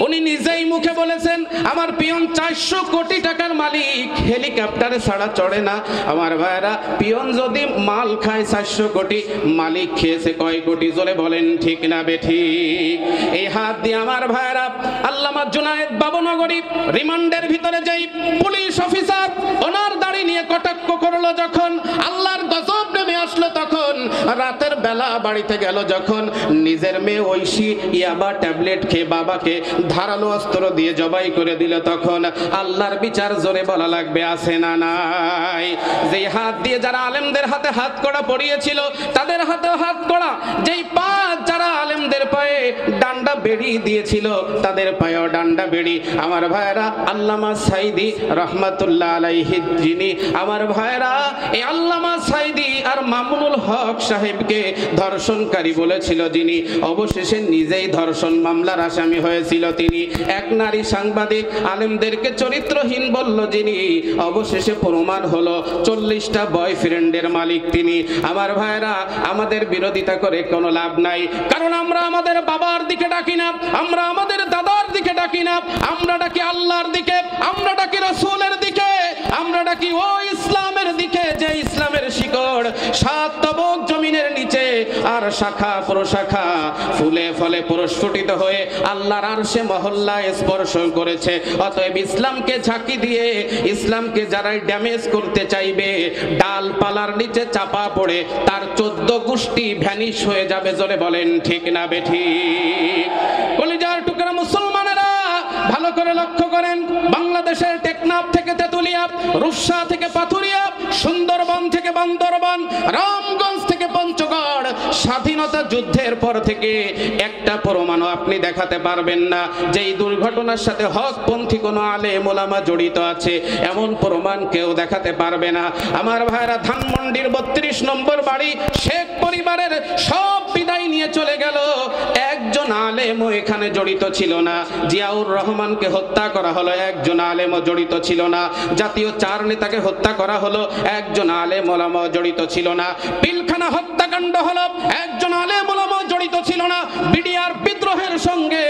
উনি নিজেই মুখে বলেছেন আমার পিয়ন 400 কোটি টাকার মালিক, হেলিকপ্টারে ছাড়া চড়ে না। আমার ভাইরা পিয়ন যদি মাল খায় 400 কোটি, মালিক খেয়েছে কয় কোটি? জোরে বলেন ঠিক না বেঠিক? এই হাত দিয়ে আমার ভাইরা আল্লামা জুনায়েদ বাবুনগরী রিমান্ডের ভিতরে যেই পুলিশ অফিসার ওনার দাড়ি নিয়ে কটাক্ষ করলো, যখন আল্লাহর গজব নেমে আসলো, তখন রাতের বেলা বাড়িতে গেল, যখন নিজের মেয়ে ঐশী ইয়াবা ট্যাবলেট খেয়ে বাবাকে ধারালো অস্ত্র দিয়ে জবাই করে দিল, তখন আল্লাহর বিচার জোরে বলা লাগবে আছে না নাই? যেই হাত দিয়ে যারা আলেমদের হাতে হাত কড়া পরিয়েছিল তাদের হাতে হাত কড়া, যেই পা যারা আলেমদের পায়ে ডান্ডা বেড়ি দিয়েছিল তাদের পায়েও ডান্ডা বেড়ি। আমার ভাইরা আল্লামা সাইদি রহমাতুল্লাহ আলাইহি, যিনি আমার ভাইরা এই আল্লামা সাইদি আর মামুনুল হক সাহেবকে ধর্ষণকারী বলেছিল, যিনি অবশেষে নিজেই ধর্ষণ মামলার আসামি হয়েছিল, তিনি এক নারী সাংবাদিক আলেমদেরকে চরিত্রহীন বলল, যিনি অবশেষে প্রমাণ হলো 40টা বয়ফ্রেন্ডের মালিক তিনি। আমার ভাইরা আমাদের বিরোধিতা করে কোনো লাভ নাই, কারণ আমরা আমাদের বাবার দিকে ডাকি না, আমরা আমাদের দাদার দিকে ডাকি না, আমরা ডাকি আল্লাহর দিকে, আমরা ডাকি রাসূলের দিকে, আমরা ডাকি ও ইসলামের দিকে, যে ইসলামের শিকড় 7 তবক জমিনের নিচে আর শাখা প্রশাখা ফুলে ফলে প্রস্ফুটিত হয়ে আল্লাহর আরশে মহল্লায় স্পর্শ করেছে। অতএব ইসলামকে ঝাঁকি দিয়ে ইসলামকে যারাই ড্যামেজ করতে চাইবে, ডালপালার নিচে চাপা পড়ে তার 14 গোষ্ঠী ভ্যানিশ হয়ে যাবে। জোরে বলেন ঠিক না বেঠিক? কলিজার টুকরা মুসলমানেরা ভালো করে লক্ষ্য করেন, বাংলাদেশের টেকনাফ থেকে তেতুলিয়া, রূপসা থেকে পাথুরিয়া, সুন্দরবন থেকে বান্দরবান, রামগঞ্জ থেকে পঞ্চগড়, স্বাধীনতা যুদ্ধের পর থেকে একটা প্রমাণও আপনি দেখাতে পারবেন না যে এই দুর্ঘটনার সাথে হকপন্থী কোনো আলেম ওলামা জড়িত আছে, এমন প্রমাণ কেউ দেখাতে পারবে না। আমার ভাইরা ধানমন্ডির 32 নম্বর বাড়ি শেখ পরিবারের সব বিদায় নিয়ে চলে গেল, একজন আলেমও এখানে জড়িত ছিল না। জিয়াউর রহমান রহমানকে হত্যা করা হলো, একজন আলেমও জড়িত ছিল না। জাতীয় 4 নেতাকে হত্যা করা হলো, একজন আলেম ওলামাও জড়িত ছিল না। পিলখানা হত্যাকাণ্ড হলো, একজন আলেম ওলামাও জড়িত ছিল না। বিডিআর বিদ্রোহের সঙ্গে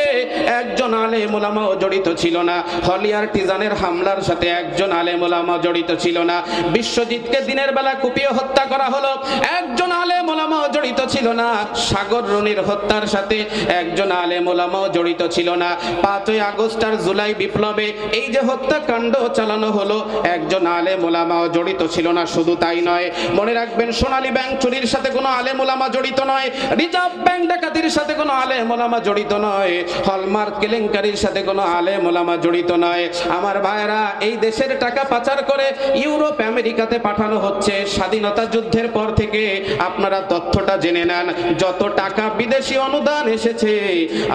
একজন আলেম ওলামাও জড়িত ছিল না। হলিয়ার টিজানের হামলার সাথে একজন আলেম ওলামাও জড়িত ছিল না। বিশ্বজিৎকে দিনের বেলা কুপিয়ে হত্যা করা হলো, একজন আলেম ওলামাও জড়িত ছিল না। সাগর রনির হত্যার সাথে একজন আলেম ওলামাও জড়িত ছিল না। 5ই আগস্ট আর জুলাই বিপ্লবে এই যে হত্যাকাণ্ড চালানো হলো, একজন আলেম ওলামাও জড়িত ছিল না। শুধু তাই নয়, মনে রাখবেন সোনালী ব্যাংক চুরির সাথে কোনো আলেম ওলামা জড়িত নয়, রিজার্ভ ব্যাংক ডাকাতির সাথে কোনো আলেম ওলামা জড়িত নয়, হলমার্ক কেলেঙ্কারির সাথে কোনো আলেম ওলামা জড়িত নয়। আমার ভাইরা, এই দেশের টাকা পাচার করে ইউরোপ আমেরিকাতে পাঠানো হচ্ছে। স্বাধীনতা যুদ্ধের পর থেকে আপনারা তথ্যটা জেনে নেন, যত টাকা বিদেশি অনুদান এসেছে,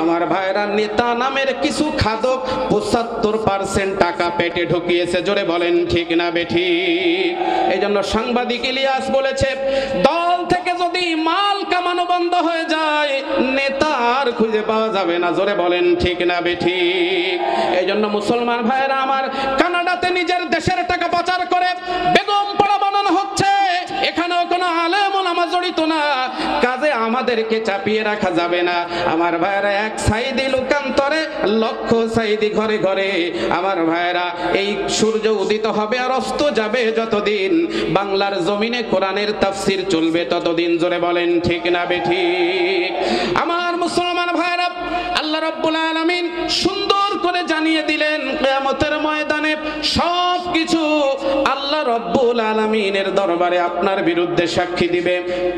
আমার ভাইরা নেতা নামের কিছু খাদক 75% টাকা পেটে ঢুকিয়েছে। জোরে বলেন ঠিক না বেঠিক? এই জন্য সাংবাদিক ইলিয়াস বলেছে, দল থেকে যদি মাল কামানো বন্ধ হয়ে যায়, নেতা আর খুঁজে পাওয়া যাবে না। জোরে বলেন ঠিক না বেঠিক? এই জন্য মুসলমান ভাইরা আমার, কানাডাতে নিজের দেশের টাকা পাচার করে বেগম পাড়া বানানো হচ্ছে, এখানেও কোনো আলেম ওলামা জড়িত না। কাজে আমাদেরকে চাপিয়ে রাখা যাবে না। আমার ভাইরা, এক সাইদি লোকান্তরে লক্ষ সাইদি ঘরে ঘরে। আমার ভাইরা, এই সূর্য উদিত হবে আর অস্ত যাবে যতদিন বাংলার জমিনে কোরআনের তাফসীর চলবে ততদিন। জোরে বলেন ঠিক না বেঠিক? আমার মুসলমান ভাইরা, আল্লাহ রাব্বুল আলামিন সুন্দর করে জানিয়ে দিলেন, কিয়ামতের ময়দানে সব কিছু আল্লাহ রাব্বুল আলামিনের দরবারে আপনার বিরুদ্ধে সাক্ষী দিবে।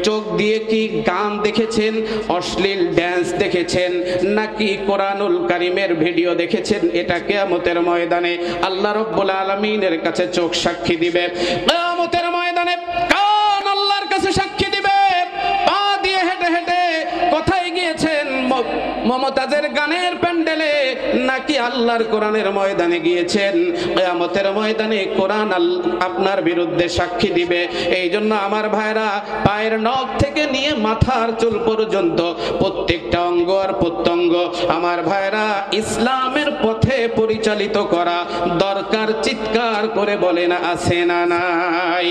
চোখ দিয়ে কি গান দেখেছেন, অশ্লীল ড্যান্স দেখেছেন, নাকি কোরআনুল কারীমের ভিডিও দেখেছেন, এটা কিয়ামতের ময়দানে আল্লাহ রাব্বুল আলামিনের কাছে চোখ সাক্ষী দিবে। কিয়ামতের ময়দানে কান আল্লাহর কাছে সাক্ষী দিবে। পা দিয়ে হেঁটে হেঁটে কোথায় গিয়েছেন, মমতাজের গানের প্যান্ডেলে নাকি আল্লাহর কোরআনের ময়দানে গিয়েছেন? কিয়ামতের ময়দানে কোরআন আপনার বিরুদ্ধে সাক্ষী দিবে। এই জন্য আমার ভাইরা, পায়ের নখ থেকে নিয়ে মাথার চুল পর্যন্ত প্রত্যেকটা অঙ্গ আর প্রত্যঙ্গ আমার ভাইরা ইসলামের পথে পরিচালিত করা দরকার। চিৎকার করে বলেন আছে না নাই?